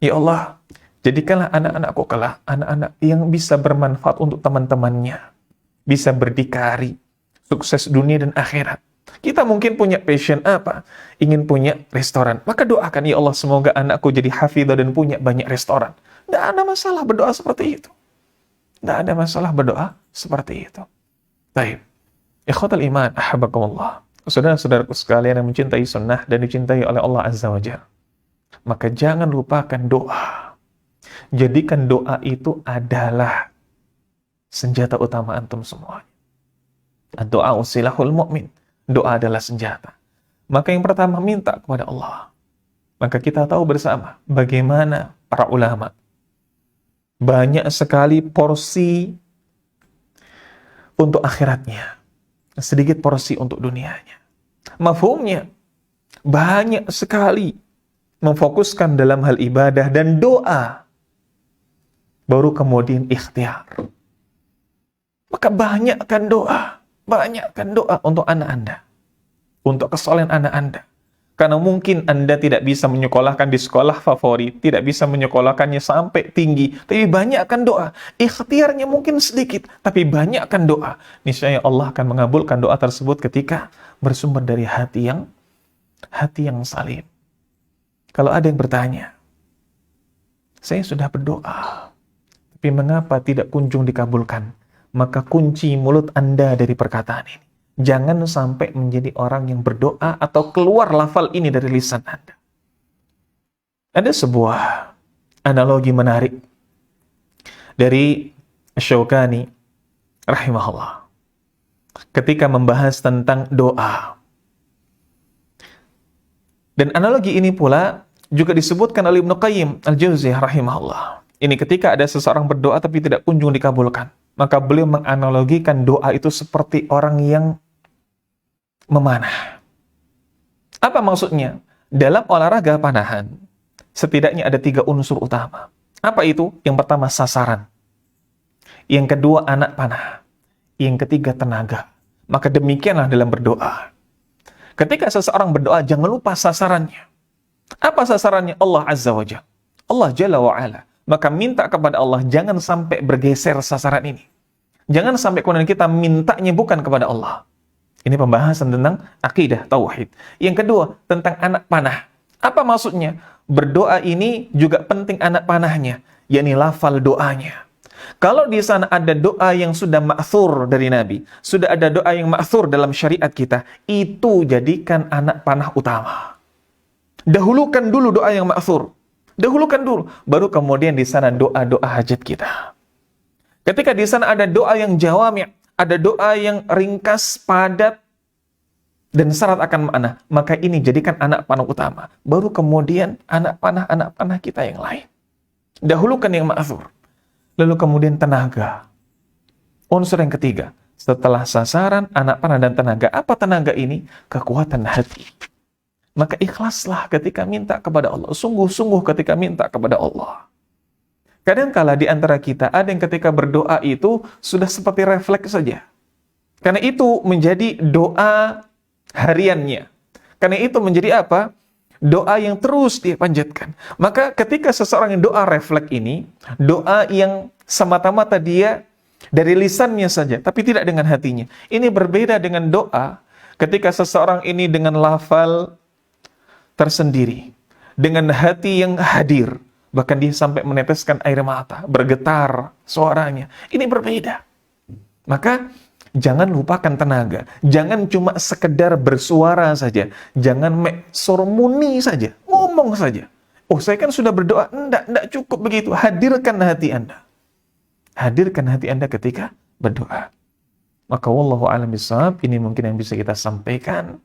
Ya Allah, jadikanlah anak-anakku kelak anak-anak yang bisa bermanfaat untuk teman-temannya, bisa berdikari, sukses dunia dan akhirat. Kita mungkin punya passion apa? Ingin punya restoran. Maka doakan, ya Allah, semoga anakku jadi hafidhah dan punya banyak restoran. Tidak ada masalah berdoa seperti itu. Tidak ada masalah berdoa seperti itu. Baik. Ikhwatal iman, ahabakumullah. Saudara-saudaraku sekalian yang mencintai sunnah dan dicintai oleh Allah Azza wa Jalla. Maka jangan lupakan doa. Jadikan doa itu adalah senjata utama antum semuanya. Doa usilahul mu'min. Doa adalah senjata. Maka yang pertama, minta kepada Allah. Maka kita tahu bersama bagaimana para ulama banyak sekali porsi untuk akhiratnya, sedikit porsi untuk dunianya. Mafhumnya banyak sekali memfokuskan dalam hal ibadah dan doa, baru kemudian ikhtiar. Maka banyakkan doa untuk anak Anda, untuk kesolehan anak Anda. Karena mungkin Anda tidak bisa menyekolahkan di sekolah favorit, tidak bisa menyekolahkannya sampai tinggi, tapi banyakkan doa. Ikhtiarnya mungkin sedikit, tapi banyakkan doa. Niscaya Allah akan mengabulkan doa tersebut ketika bersumber dari hati yang salim. Kalau ada yang bertanya, saya sudah berdoa, tapi mengapa tidak kunjung dikabulkan? Maka kunci mulut Anda dari perkataan ini. Jangan sampai menjadi orang yang berdoa atau keluar lafal ini dari lisan Anda. Ada sebuah analogi menarik dari Syaukani rahimahullah ketika membahas tentang doa. Dan analogi ini pula juga disebutkan oleh Ibnu Qayyim al-Jauziyah rahimahullah. Ini ketika ada seseorang berdoa tapi tidak kunjung dikabulkan. maka beliau menganalogikan doa itu seperti orang yang memanah. Apa maksudnya? Dalam olahraga panahan, setidaknya ada 3 unsur utama. Apa itu? Yang pertama sasaran. Yang kedua anak panah. Yang ketiga tenaga. Maka demikianlah dalam berdoa. Ketika seseorang berdoa, jangan lupa sasarannya. Apa sasarannya? Allah Azza wa Jalla. Allah Jalla wa Ala. Maka minta kepada Allah, jangan sampai bergeser sasaran ini. Jangan sampai kemudian kita mintanya bukan kepada Allah. Ini pembahasan tentang akidah, tauhid. Yang kedua, tentang anak panah. Apa maksudnya? Berdoa ini juga penting anak panahnya, yakni lafal doanya. Kalau di sana ada doa yang sudah ma'thur dari Nabi, sudah ada doa yang ma'thur dalam syariat kita, itu jadikan anak panah utama. Dahulukan dulu doa yang ma'thur. Dahulukan dulu, baru kemudian di sana doa-doa hajat kita. Ketika di sana ada doa yang jawami', ada doa yang ringkas, padat, dan syarat akan makna, maka ini jadikan anak panah utama. Baru kemudian anak panah kita yang lain. Dahulukan yang ma'thur. Lalu kemudian tenaga. Unsur yang ketiga. Setelah sasaran, anak panah, dan tenaga. Apa tenaga ini? Kekuatan hati. Maka ikhlaslah ketika minta kepada Allah. Sungguh-sungguh ketika minta kepada Allah. Kadangkala di antara kita ada yang ketika berdoa itu sudah seperti refleks saja. Karena itu menjadi doa hariannya. Karena itu menjadi apa? Doa yang terus dia panjatkan. Maka ketika seseorang yang doa refleks ini, doa yang semata-mata dia dari lisannya saja, tapi tidak dengan hatinya. Ini berbeda dengan doa ketika seseorang ini dengan lafal tersendiri, dengan hati yang hadir, bahkan dia sampai meneteskan air mata, bergetar suaranya. Ini berbeda. Maka jangan lupakan tenaga. Jangan cuma sekedar bersuara saja. Jangan sormuni saja, ngomong saja. Oh, saya kan sudah berdoa. Enggak cukup begitu. Hadirkan hati Anda. Hadirkan hati Anda ketika berdoa. Maka wallahu a'lam bishawab, ini mungkin yang bisa kita sampaikan.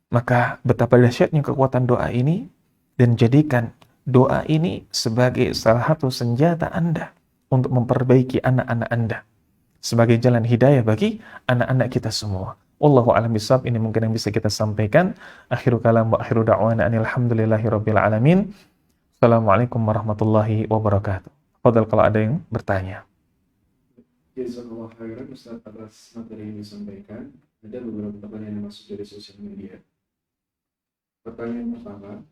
Maka betapa dahsyatnya kekuatan doa ini, dan jadikan doa ini sebagai salah satu senjata Anda untuk memperbaiki anak-anak Anda, sebagai jalan hidayah bagi anak-anak kita semua. Wallahu a'lam bishawab, ini mungkin yang bisa kita sampaikan. Akhiru kalam wa akhiru da'wana alhamdulillahi rabbil alamin. Assalamualaikum warahmatullahi wabarakatuh. Fadal kalau ada yang bertanya. Jazakallah khairan Ustaz atas materi yang disampaikan. Ada beberapa pertanyaan yang masuk dari sosial media. Pertanyaan pertama,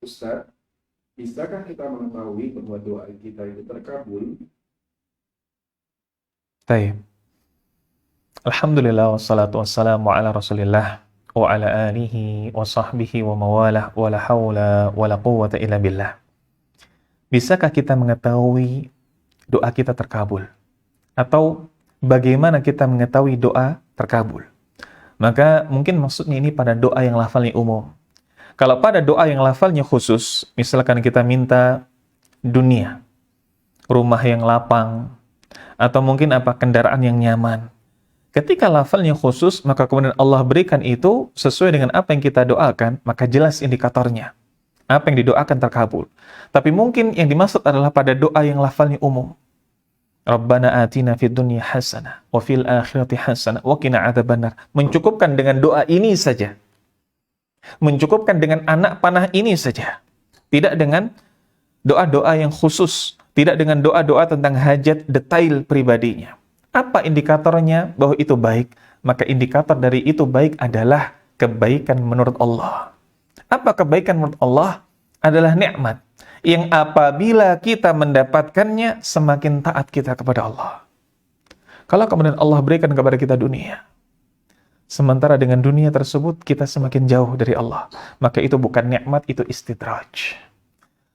Ustaz, bisakah kita mengetahui bahwa doa kita itu terkabul? Baik. Alhamdulillah wassalatu wassalamu ala Rasulillah wa ala alihi wa sahbihi wa mawalah wa la hawla wa la quwwata illa billah. Bisakah kita mengetahui doa kita terkabul? Atau bagaimana kita mengetahui doa terkabul? Maka mungkin maksudnya ini pada doa yang lafalnya umum. Kalau pada doa yang lafalnya khusus, misalkan kita minta dunia, rumah yang lapang, atau mungkin apa kendaraan yang nyaman. Ketika lafalnya khusus, maka kemudian Allah berikan itu sesuai dengan apa yang kita doakan, maka jelas indikatornya. Apa yang didoakan terkabul. Tapi mungkin yang dimaksud adalah pada doa yang lafalnya umum. Rabbana atina fid dunya hasanah wa fil akhirati hasanah wa qina adzabannar. Mencukupkan dengan doa ini saja. Mencukupkan dengan anak panah ini saja. Tidak dengan doa-doa yang khusus, tidak dengan doa-doa tentang hajat detail pribadinya. Apa indikatornya bahwa itu baik? Maka indikator dari itu baik adalah kebaikan menurut Allah. Apa kebaikan menurut Allah? Adalah nikmat yang apabila kita mendapatkannya, semakin taat kita kepada Allah. Kalau kemudian Allah berikan kepada kita dunia, sementara dengan dunia tersebut kita semakin jauh dari Allah, maka itu bukan nikmat, itu istidraj.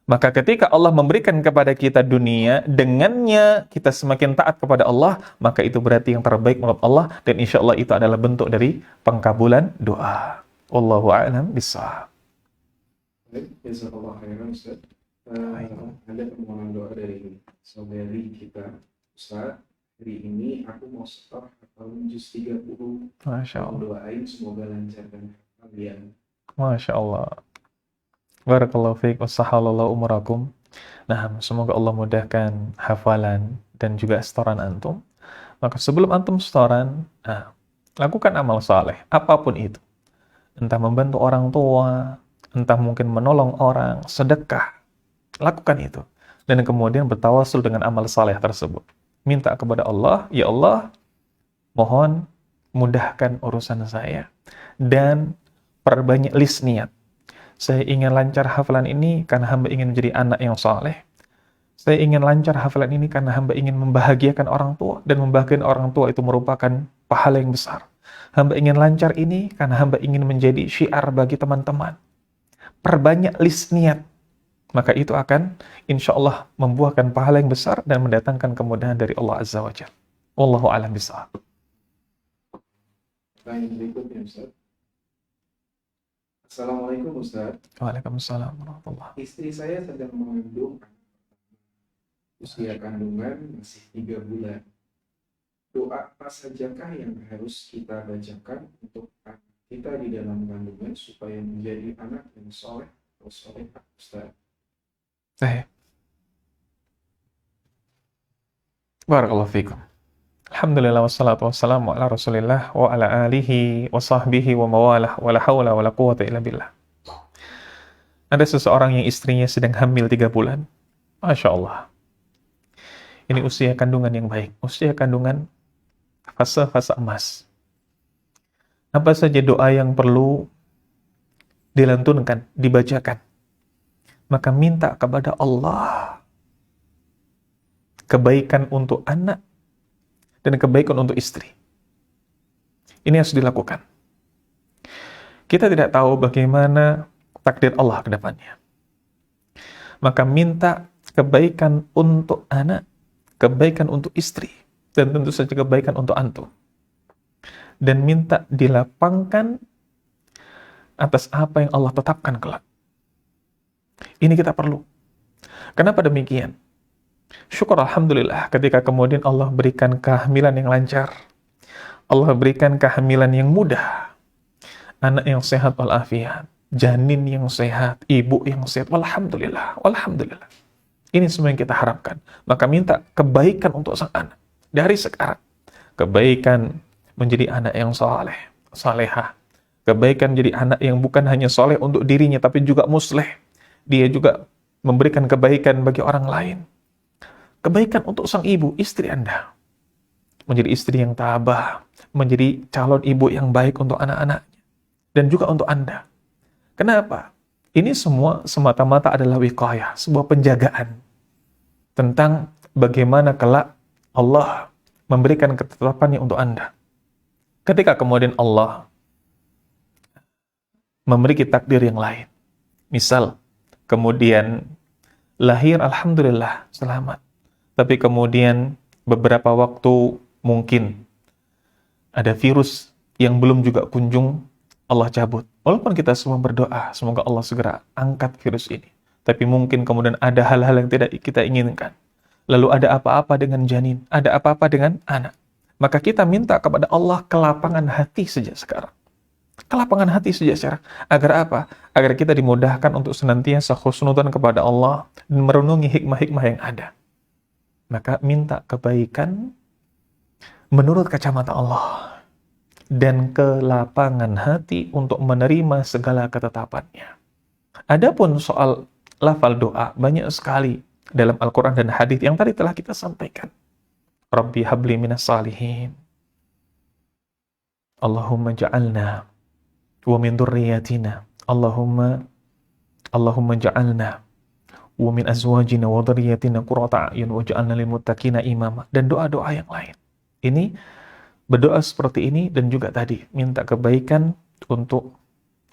Maka ketika Allah memberikan kepada kita dunia, dengannya kita semakin taat kepada Allah, maka itu berarti yang terbaik menurut Allah, dan insya Allah itu adalah bentuk dari pengkabulan doa. Wallahu a'lam bishawab. Baik, jazakallah khairan Ustaz. Ada permohonan doa dari saudari kita. Ustaz, hari ini aku mau start hafal juz 30. Masya Allah. Doain semoga lancar dan kalian. Masya Allah. Barakallahu fiik wa sahalallahu umurakum. Nah, semoga Allah mudahkan hafalan dan juga setoran antum. Maka sebelum antum setoran, nah, lakukan amal saleh, apapun itu. Entah membantu orang tua, entah mungkin menolong orang, sedekah, lakukan itu. Dan kemudian bertawasul dengan amal saleh tersebut. Minta kepada Allah, ya Allah, mohon mudahkan urusan saya. Dan perbanyak list niat. Saya ingin lancar hafalan ini karena hamba ingin menjadi anak yang saleh. Saya ingin lancar hafalan ini karena hamba ingin membahagiakan orang tua, dan membahagiakan orang tua itu merupakan pahala yang besar. Hamba ingin lancar ini karena hamba ingin menjadi syiar bagi teman-teman. Perbanyak list niat. Maka itu akan insya Allah membuahkan pahala yang besar dan mendatangkan kemudahan dari Allah Azza wa Jalla. Wallahu a'lam bishawab. Pertanyaan berikutnya, Ustaz. Assalamualaikum, Ustaz. Waalaikumsalam warahmatullahi. Istri saya sedang mengandung. Usia kandungan masih 3 bulan. Doa apa sajakah yang harus kita bacakan untuk anak kita di dalam kandungan supaya menjadi anak yang soleh atau solehah, Ustaz? Barakallahu fikum. Alhamdulillah wassalatu wassalamu ala Rasulillah wa ala alihi wa sahbihi wa mawalah wa la hawla wa la quwwata illa billah. Ada seseorang yang istrinya sedang hamil 3 bulan. Masya Allah. Ini usia kandungan yang baik. Usia kandungan fase-fase emas. Apa saja doa yang perlu dilantunkan, dibacakan. Maka minta kepada Allah kebaikan untuk anak dan kebaikan untuk istri. Ini harus dilakukan. Kita tidak tahu bagaimana takdir Allah ke depannya. Maka minta kebaikan untuk anak, kebaikan untuk istri, dan tentu saja kebaikan untuk antum. Dan minta dilapangkan atas apa yang Allah tetapkan kelak. Ini kita perlu. Kenapa demikian? Syukur alhamdulillah ketika kemudian Allah berikan kehamilan yang lancar. Allah berikan kehamilan yang mudah. Anak yang sehat walafiat, janin yang sehat, ibu yang sehat, walhamdulillah, walhamdulillah. Ini semua yang kita harapkan. Maka minta kebaikan untuk sang anak. Dari sekarang, kebaikan menjadi anak yang saleh, salehah. Kebaikan menjadi anak yang bukan hanya soleh untuk dirinya, tapi juga musleh. Dia juga memberikan kebaikan bagi orang lain. Kebaikan untuk sang ibu, istri Anda. Menjadi istri yang tabah, menjadi calon ibu yang baik untuk anak-anaknya. Dan juga untuk Anda. Kenapa? Ini semua semata-mata adalah wiqayah, sebuah penjagaan. Tentang bagaimana kelak Allah memberikan ketetapannya untuk Anda. Ketika kemudian Allah memiliki takdir yang lain. Misal, kemudian lahir alhamdulillah selamat. Tapi kemudian beberapa waktu mungkin ada virus yang belum juga kunjung Allah cabut. Walaupun kita semua berdoa, semoga Allah segera angkat virus ini. Tapi mungkin kemudian ada hal-hal yang tidak kita inginkan. Lalu ada apa-apa dengan janin, ada apa-apa dengan anak. Maka kita minta kepada Allah kelapangan hati sejak sekarang. Kelapangan hati sejak sekarang. Agar apa? Agar kita dimudahkan untuk senantiasa khusnudan kepada Allah dan merenungi hikmah-hikmah yang ada. Maka minta kebaikan menurut kacamata Allah. Dan kelapangan hati untuk menerima segala ketetapannya. Adapun soal lafal doa, banyak sekali dalam Al-Quran dan hadis yang tadi telah kita sampaikan. Rabbi habli minas salihin. Allahumma ja'alna wa min dhurriyyatina. Allahumma ja'alna wa min azwajina wa dhurriyyatina qurrata a'yun wa ja'alna lil muttaqina imama. Dan doa-doa yang lain. Ini berdoa seperti ini dan juga tadi minta kebaikan untuk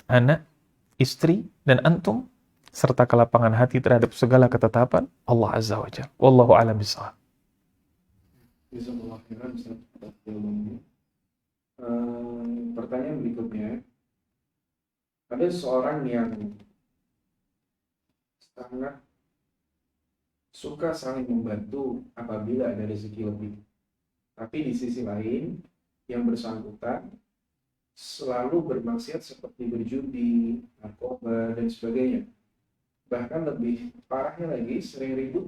anak, istri, dan antum serta kelapangan hati terhadap segala ketetapan Allah Azza wa Jalla. Wallahu a'lam bishawab. Jazakallahu khairan, Ustaz, atas jawabannya. Pertanyaan berikutnya, ada seorang yang sangat suka saling membantu apabila ada rezeki lebih. Tapi di sisi lain, yang bersangkutan selalu bermaksiat seperti berjudi, narkoba, dan sebagainya. Bahkan lebih parahnya lagi, sering ribut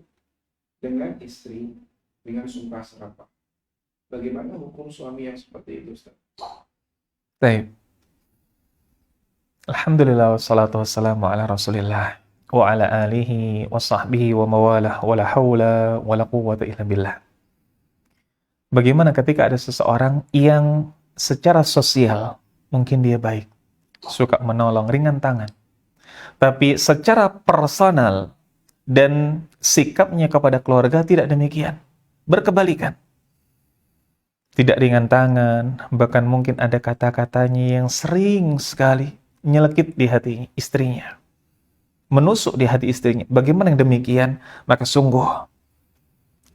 dengan istri dengan sumpah serapah. Bagaimana hukum suami yang seperti itu, Ustaz? Baik. Alhamdulillah wassalatu wassalamu ala Rasulillah wa ala alihi wa sahbihi wa mawalah wa la hawla wa la quwwata illa billah. Bagaimana ketika ada seseorang yang secara sosial mungkin dia baik, suka menolong, ringan tangan, tapi secara personal dan sikapnya kepada keluarga tidak demikian, berkebalikan. Tidak ringan tangan, bahkan mungkin ada kata-katanya yang sering sekali nyelekit di hati istrinya, menusuk di hati istrinya. Bagaimana yang demikian? Maka sungguh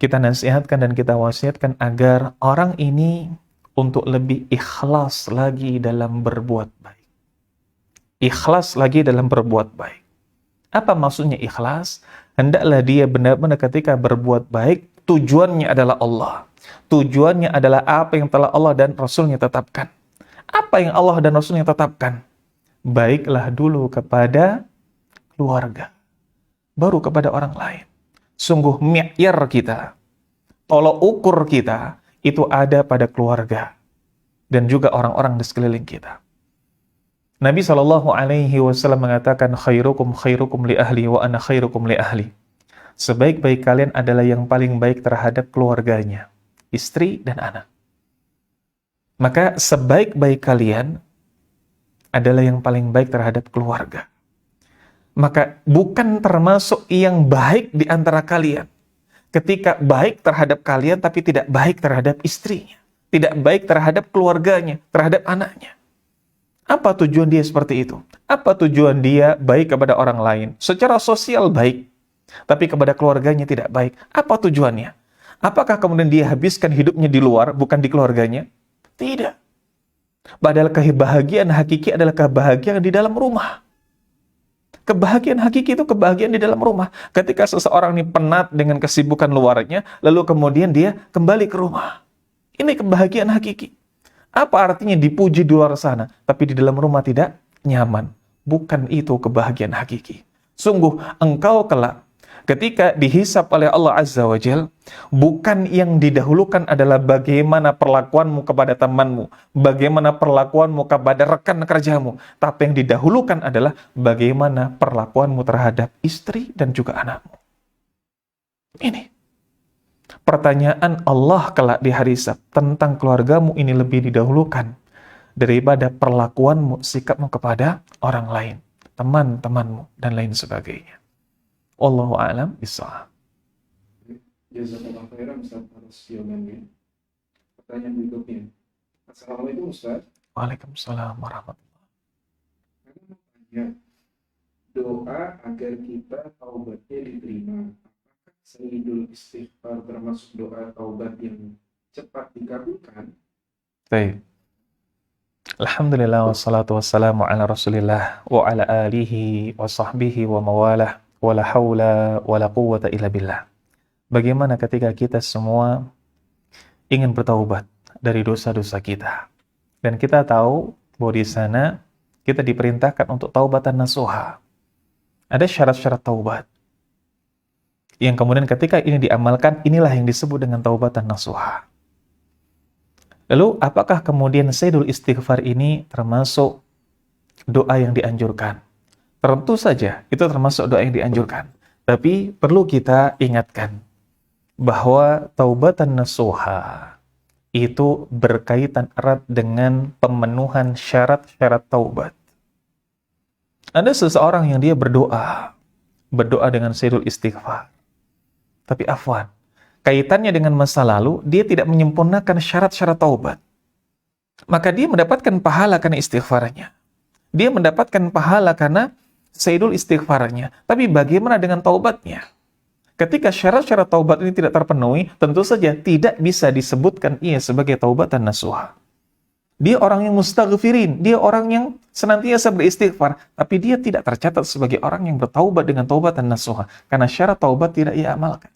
kita nasihatkan dan kita wasiatkan agar orang ini untuk lebih ikhlas lagi dalam berbuat baik. Ikhlas lagi dalam berbuat baik. Apa maksudnya ikhlas? Hendaklah dia benar-benar ketika berbuat baik, tujuannya adalah Allah. Tujuannya adalah apa yang telah Allah dan Rasulnya tetapkan. Apa yang Allah dan Rasulnya tetapkan? Baiklah dulu kepada keluarga, baru kepada orang lain. Sungguh mi'yar kita, tolok ukur kita, itu ada pada keluarga dan juga orang-orang di sekeliling kita. Nabi SAW mengatakan, khairukum khairukum li ahli wa ana khairukum li ahli. Sebaik-baik kalian adalah yang paling baik terhadap keluarganya, istri dan anak. Maka sebaik-baik kalian adalah yang paling baik terhadap keluarga. Maka bukan termasuk yang baik di antara kalian ketika baik terhadap kalian tapi tidak baik terhadap istrinya, tidak baik terhadap keluarganya, terhadap anaknya. Apa tujuan dia seperti itu? Apa tujuan dia baik kepada orang lain? Secara sosial baik, tapi kepada keluarganya tidak baik. Apa tujuannya? Apakah kemudian dia habiskan hidupnya di luar, bukan di keluarganya? Tidak. Padahal kebahagiaan hakiki adalah kebahagiaan di dalam rumah. Kebahagiaan hakiki itu kebahagiaan di dalam rumah. Ketika seseorang ini penat dengan kesibukan luarnya, lalu kemudian dia kembali ke rumah. Ini kebahagiaan hakiki. Apa artinya dipuji di luar sana, tapi di dalam rumah tidak nyaman? Bukan itu kebahagiaan hakiki. Sungguh engkau kelak ketika dihisap oleh Allah Azza wa Jal, bukan yang didahulukan adalah bagaimana perlakuanmu kepada temanmu, bagaimana perlakuanmu kepada rekan kerjamu, tapi yang didahulukan adalah bagaimana perlakuanmu terhadap istri dan juga anakmu. Ini pertanyaan Allah kelak di hari hisap tentang keluargamu ini lebih didahulukan daripada perlakuanmu, sikapmu kepada orang lain, teman-temanmu, dan lain sebagainya. Wallahu a'lam bishawab. Jazakallah khairan Ustaz atas jawabannya. Pertanyaan berikutnya. Assalamualaikum Ustaz. Waalaikumsalam warahmatullahi. Saya mau tanya, doa agar kita taubatnya diterima. Apakah sayyidul istighfar termasuk doa taubat yang cepat dikabulkan? Baik. Alhamdulillah wassalatu wassalamu ala Rasulillah wa ala alihi wa sahbihi wa mawalah wa la hawla wa la quwwata illa billah. Bagaimana ketika kita semua ingin bertaubat dari dosa-dosa kita, dan kita tahu bahwa di sana kita diperintahkan untuk taubatan nasuha. Ada syarat-syarat taubat yang kemudian ketika ini diamalkan, inilah yang disebut dengan taubatan nasuha. Lalu apakah kemudian sayyidul istighfar ini termasuk doa yang dianjurkan? Tentu saja itu termasuk doa yang dianjurkan. Tapi perlu kita ingatkan bahwa taubatan nasuha itu berkaitan erat dengan pemenuhan syarat-syarat taubat. Ada seseorang yang dia berdoa dengan sayyidul istighfar. Tapi afwan, kaitannya dengan masa lalu, dia tidak menyempurnakan syarat-syarat taubat. Maka dia mendapatkan pahala karena istighfarnya. Dia mendapatkan pahala karena sayyidul istighfarnya. Tapi bagaimana dengan taubatnya? Ketika syarat-syarat taubat ini tidak terpenuhi, tentu saja tidak bisa disebutkan ia sebagai taubatan nasuha. Dia orang yang mustaghfirin, dia orang yang senantiasa beristighfar, tapi dia tidak tercatat sebagai orang yang bertaubat dengan taubatan nasuha, karena syarat taubat tidak ia amalkan.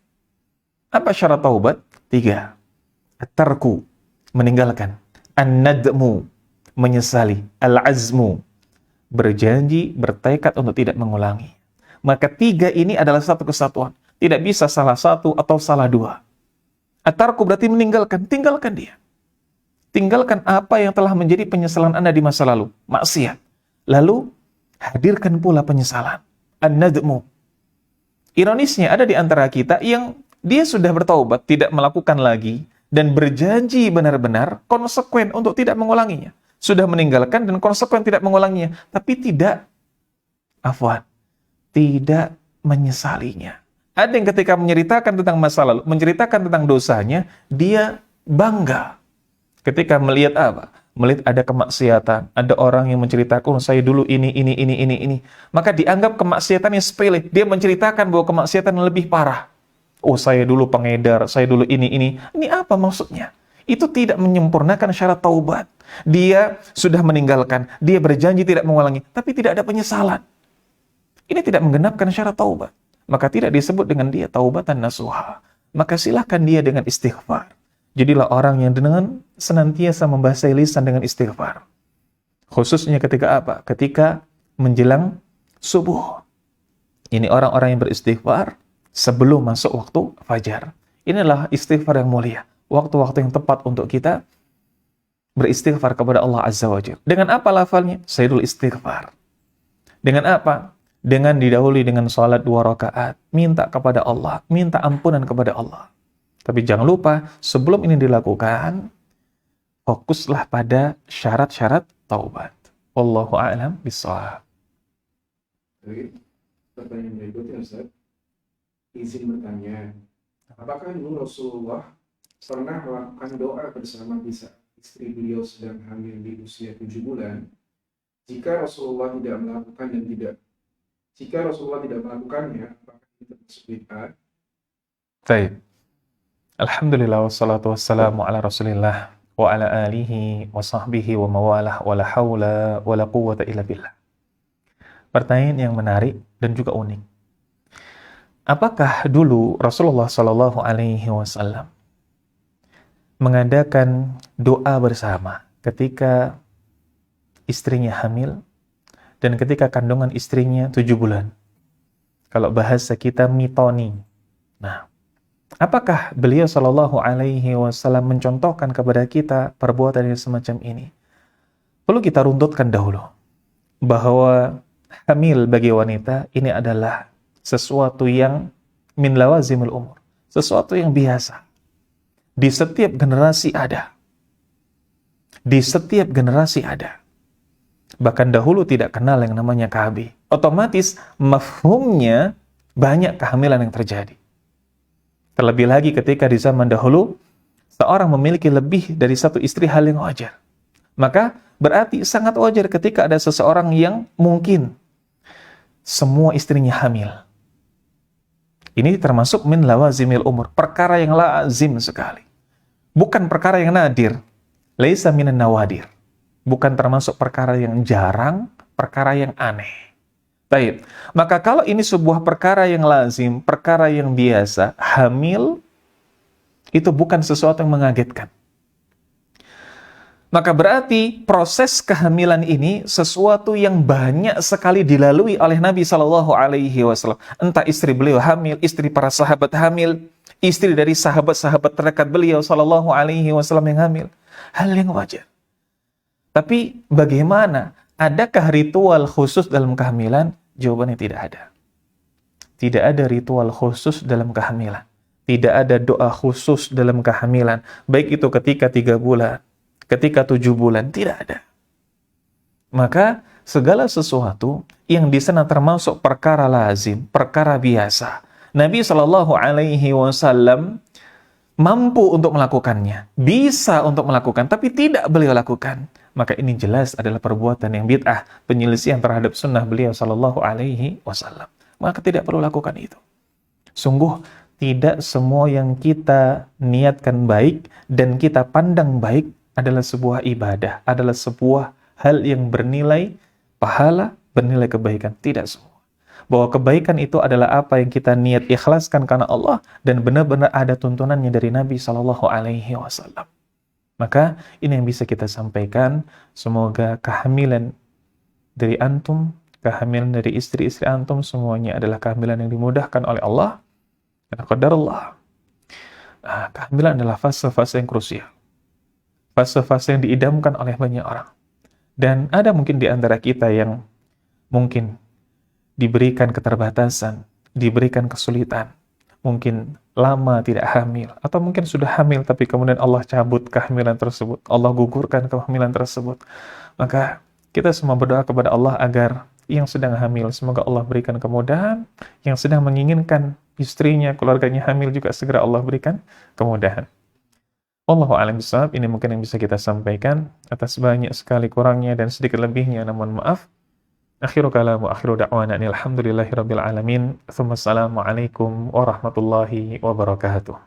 Apa syarat taubat? 3. At-tarku, meninggalkan. An-nadmu, menyesali. Al-azmu, berjanji, bertekad untuk tidak mengulangi. Maka tiga ini adalah satu kesatuan. Tidak bisa salah satu atau salah dua. At-tarku berarti meninggalkan. Tinggalkan dia. Tinggalkan apa yang telah menjadi penyesalan Anda di masa lalu. Maksiat. Lalu, hadirkan pula penyesalan. An-nadmu. Ironisnya ada di antara kita yang dia sudah bertaubat, tidak melakukan lagi, dan berjanji benar-benar konsekuen untuk tidak mengulanginya. Sudah meninggalkan dan konsekuen tidak mengulanginya. Tapi tidak tidak menyesalinya. Ada yang ketika menceritakan tentang masa lalu, menceritakan tentang dosanya, dia bangga. Ketika melihat apa? Melihat ada kemaksiatan, ada orang yang menceritakan, saya dulu ini. Maka dianggap kemaksiatannya sepele. Dia menceritakan bahwa kemaksiatan yang lebih parah. Oh, saya dulu pengedar, saya dulu ini. Ini apa maksudnya? Itu tidak menyempurnakan syarat taubat. Dia sudah meninggalkan, dia berjanji tidak mengulangi, tapi tidak ada penyesalan. Ini tidak menggenapkan syarat taubat. Maka tidak disebut dengan dia taubatan nasuha. Maka silahkan dia dengan istighfar. Jadilah orang yang dengan senantiasa membasahi lisan dengan istighfar. Khususnya ketika apa? Ketika menjelang subuh. Ini orang-orang yang beristighfar sebelum masuk waktu fajar. Inilah istighfar yang mulia. Waktu-waktu yang tepat untuk kita beristighfar kepada Allah Azza wa Jalla. Dengan apa lafalnya? Sayyidul istighfar. Dengan apa? Dengan didahului dengan salat 2 rakaat. Minta kepada Allah. Minta ampunan kepada Allah. Tapi jangan lupa, sebelum ini dilakukan, fokuslah pada syarat-syarat taubat. Wallahu a'lam bishawab. Oke, pertanyaan berikutnya Ustaz. Izin bertanya, apakah dulu Rasulullah pernah melakukan doa bersama di saat istri beliau sedang hamil di usia 7 bulan? Jika Rasulullah tidak melakukannya, apakah itu termasuk bid'ah? Baik. Alhamdulillah wassalatu wassalamu ala Rasulillah wa ala alihi wa sahbihi wa mawalah wa la hawla wa la quwwata illa billah. Pertanyaan yang menarik dan juga unik. Apakah dulu Rasulullah sallallahu alaihi wasallam mengadakan doa bersama ketika istrinya hamil dan ketika kandungan istrinya 7 bulan? Kalau bahasa kita mitoni. Nah, apakah beliau sallallahu alaihi wasallam mencontohkan kepada kita perbuatan yang semacam ini? Perlu kita runtutkan dahulu bahwa hamil bagi wanita ini adalah sesuatu yang min lawazimul umur, sesuatu yang biasa. Di setiap generasi ada. Di setiap generasi ada. Bahkan dahulu tidak kenal yang namanya KB. Otomatis mafhumnya banyak kehamilan yang terjadi. Terlebih lagi ketika di zaman dahulu, seorang memiliki lebih dari satu istri hal yang wajar. Maka berarti sangat wajar ketika ada seseorang yang mungkin semua istrinya hamil. Ini termasuk min lawazimil umur, perkara yang lazim sekali. Bukan perkara yang nadir. Laisa minan nawadir. Bukan termasuk perkara yang jarang, perkara yang aneh. Baik, maka kalau ini sebuah perkara yang lazim, perkara yang biasa, hamil, itu bukan sesuatu yang mengagetkan. Maka berarti proses kehamilan ini sesuatu yang banyak sekali dilalui oleh Nabi Shallallahu Alaihi Wasallam. Entah istri beliau hamil, istri para sahabat hamil, istri dari sahabat-sahabat terdekat beliau Shallallahu Alaihi Wasallam yang hamil. Hal yang wajar. Tapi bagaimana? Adakah ritual khusus dalam kehamilan? Jawabannya tidak ada. Tidak ada ritual khusus dalam kehamilan. Tidak ada doa khusus dalam kehamilan. Baik itu ketika 3 bulan, ketika 7 bulan, tidak ada. Maka segala sesuatu yang di sana termasuk perkara lazim, perkara biasa. Nabi Shallallahu Alaihi Wasallam mampu untuk melakukannya, bisa untuk melakukan, tapi tidak beliau lakukan. Maka ini jelas adalah perbuatan yang bid'ah, penyelisihan terhadap sunnah beliau Shallallahu Alaihi Wasallam. Maka tidak perlu lakukan itu. Sungguh tidak semua yang kita niatkan baik dan kita pandang baik adalah sebuah ibadah, adalah sebuah hal yang bernilai pahala, bernilai kebaikan. Tidak semua. Bahwa kebaikan itu adalah apa yang kita niat ikhlaskan karena Allah dan benar-benar ada tuntunannya dari Nabi Shallallahu Alaihi Wasallam. Maka ini yang bisa kita sampaikan. Semoga kehamilan dari antum kehamilan dari istri-istri antum semuanya adalah kehamilan yang dimudahkan oleh Allah. Karena qadarullah. Kehamilan adalah fase-fase yang krusial. Fase-fase yang diidamkan oleh banyak orang. Dan ada mungkin di antara kita yang mungkin diberikan keterbatasan, diberikan kesulitan, mungkin lama tidak hamil, atau mungkin sudah hamil tapi kemudian Allah cabut kehamilan tersebut, Allah gugurkan kehamilan tersebut. Maka kita semua berdoa kepada Allah agar yang sedang hamil, semoga Allah berikan kemudahan, yang sedang menginginkan istrinya, keluarganya hamil juga segera Allah berikan kemudahan. Wallahu a'lam bishawab. Ini mungkin yang bisa kita sampaikan. Atas banyak sekali kurangnya dan sedikit lebihnya, namun maaf. Akhiru kalamu akhiru da'wana alhamdulillahi rabbil alamin. Assalamualaikum warahmatullahi wabarakatuh.